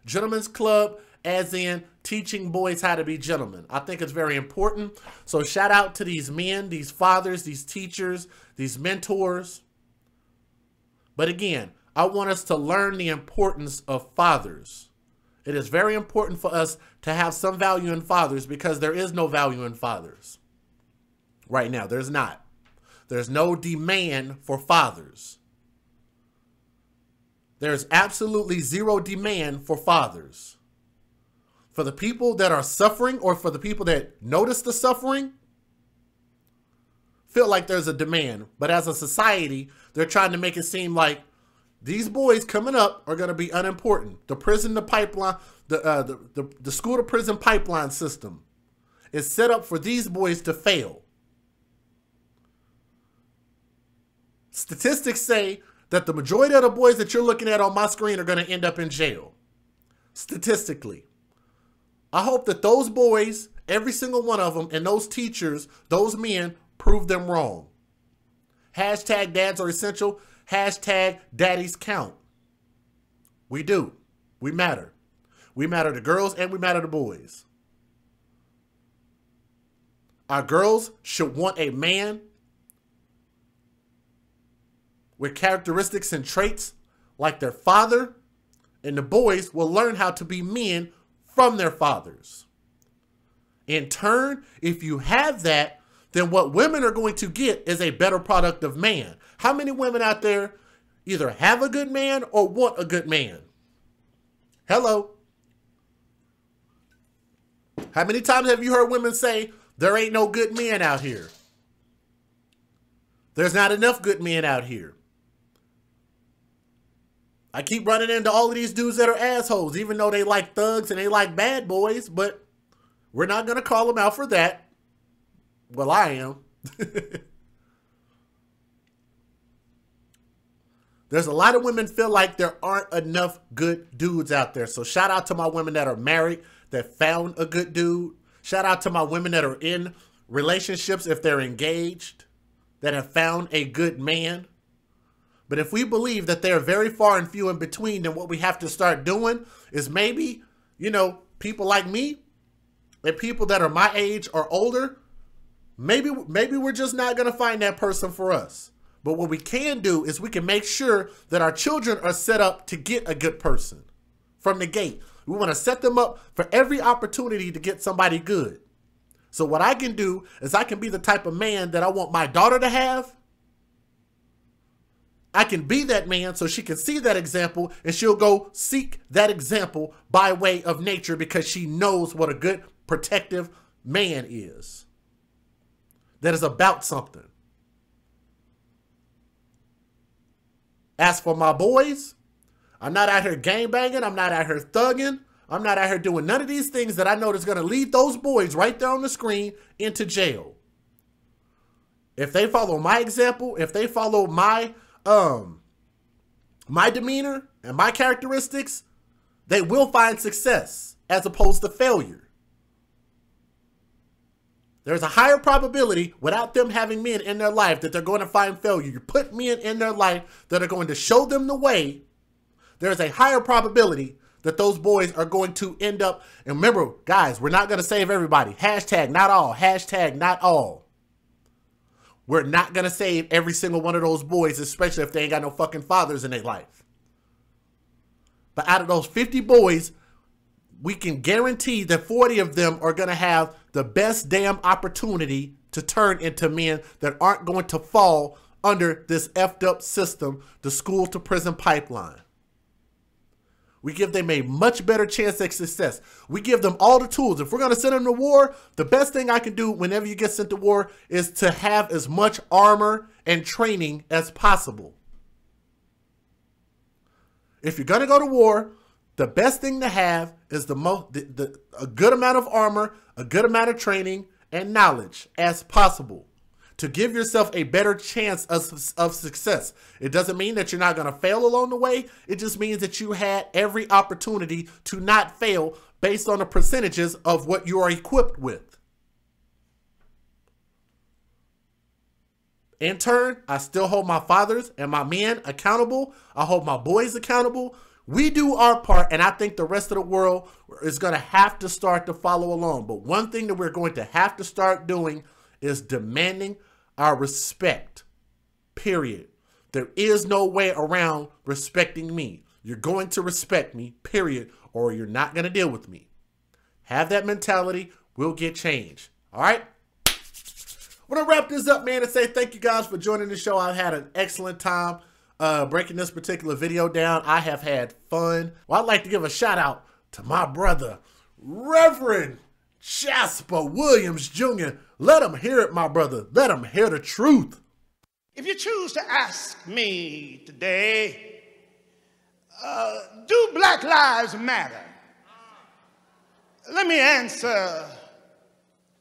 Gentleman's club as in teaching boys how to be gentlemen. I think it's very important. So shout out to these men, these fathers, these teachers, these mentors. But again, I want us to learn the importance of fathers. It is very important for us to have some value in fathers because there is no value in fathers. Right now, there's not. There's no demand for fathers. There's absolutely zero demand for fathers. For the people that are suffering or for the people that notice the suffering, feel like there's a demand. But as a society, they're trying to make it seem like these boys coming up are going to be unimportant. The prison to pipeline, the school to prison pipeline system is set up for these boys to fail. Statistics say that the majority of the boys that you're looking at on my screen are going to end up in jail. Statistically. I hope that those boys, every single one of them, and those teachers, those men, prove them wrong. Hashtag dads are essential. Hashtag daddies count. We do. We matter. We matter to girls and we matter to boys. Our girls should want a man with characteristics and traits like their father, and the boys will learn how to be men from their fathers. In turn, if you have that, then what women are going to get is a better product of man. How many women out there either have a good man or want a good man? Hello. How many times have you heard women say, there ain't no good men out here? There's not enough good men out here. I keep running into all of these dudes that are assholes, even though they like thugs and they like bad boys, but we're not going to call them out for that. Well, I am. There's a lot of women feel like there aren't enough good dudes out there. So shout out to my women that are married, that found a good dude. Shout out to my women that are in relationships, if they're engaged, that have found a good man. But if we believe that they're very far and few in between, then what we have to start doing is maybe, you know, people like me and people that are my age or older, maybe we're just not going to find that person for us. But what we can do is we can make sure that our children are set up to get a good person from the gate. We want to set them up for every opportunity to get somebody good. So what I can do is I can be the type of man that I want my daughter to have. I can be that man so she can see that example and she'll go seek that example by way of nature because she knows what a good protective man is. That is about something. As for my boys, I'm not out here gangbanging. I'm not out here thugging. I'm not out here doing none of these things that I know is going to lead those boys right there on the screen into jail. If they follow my example, if they follow my demeanor and my characteristics, they will find success as opposed to failure. There's a higher probability without them having men in their life that they're going to find failure. You put men in their life that are going to show them the way. There's a higher probability that those boys are going to end up. And remember, guys, we're not going to save everybody. Hashtag not all. Hashtag not all. We're not going to save every single one of those boys, especially if they ain't got no fucking fathers in their life. But out of those 50 boys, we can guarantee that 40 of them are going to have the best damn opportunity to turn into men that aren't going to fall under this effed up system, the school to prison pipeline. We give them a much better chance at success. We give them all the tools. If we're going to send them to war, the best thing I can do whenever you get sent to war is to have as much armor and training as possible. If you're going to go to war, the best thing to have is a good amount of armor, a good amount of training, and knowledge as possible to give yourself a better chance of success. It doesn't mean that you're not going to fail along the way. It just means that you had every opportunity to not fail based on the percentages of what you are equipped with. In turn, I still hold my fathers and my men accountable. I hold my boys accountable. We do our part, and I think the rest of the world is going to have to start to follow along. But one thing that we're going to have to start doing is demanding our respect, period. There is no way around respecting me. You're going to respect me, period, or you're not going to deal with me. Have that mentality. We'll get change. All right? I want to wrap this up, man, and say thank you guys for joining the show. I've had an excellent time breaking this particular video down. I have had fun. Well, I'd like to give a shout out to my brother, Reverend Jasper Williams Jr. Let him hear it, my brother. Let him hear the truth. If you choose to ask me today, do Black Lives Matter? Let me answer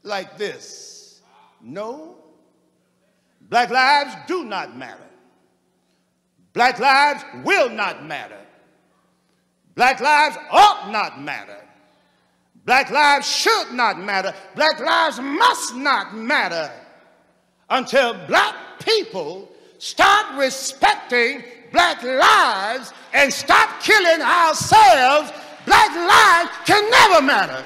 like this. No, Black lives do not matter. Black lives will not matter. Black lives ought not matter. Black lives should not matter. Black lives must not matter until black people start respecting black lives and stop killing ourselves. Black lives can never matter.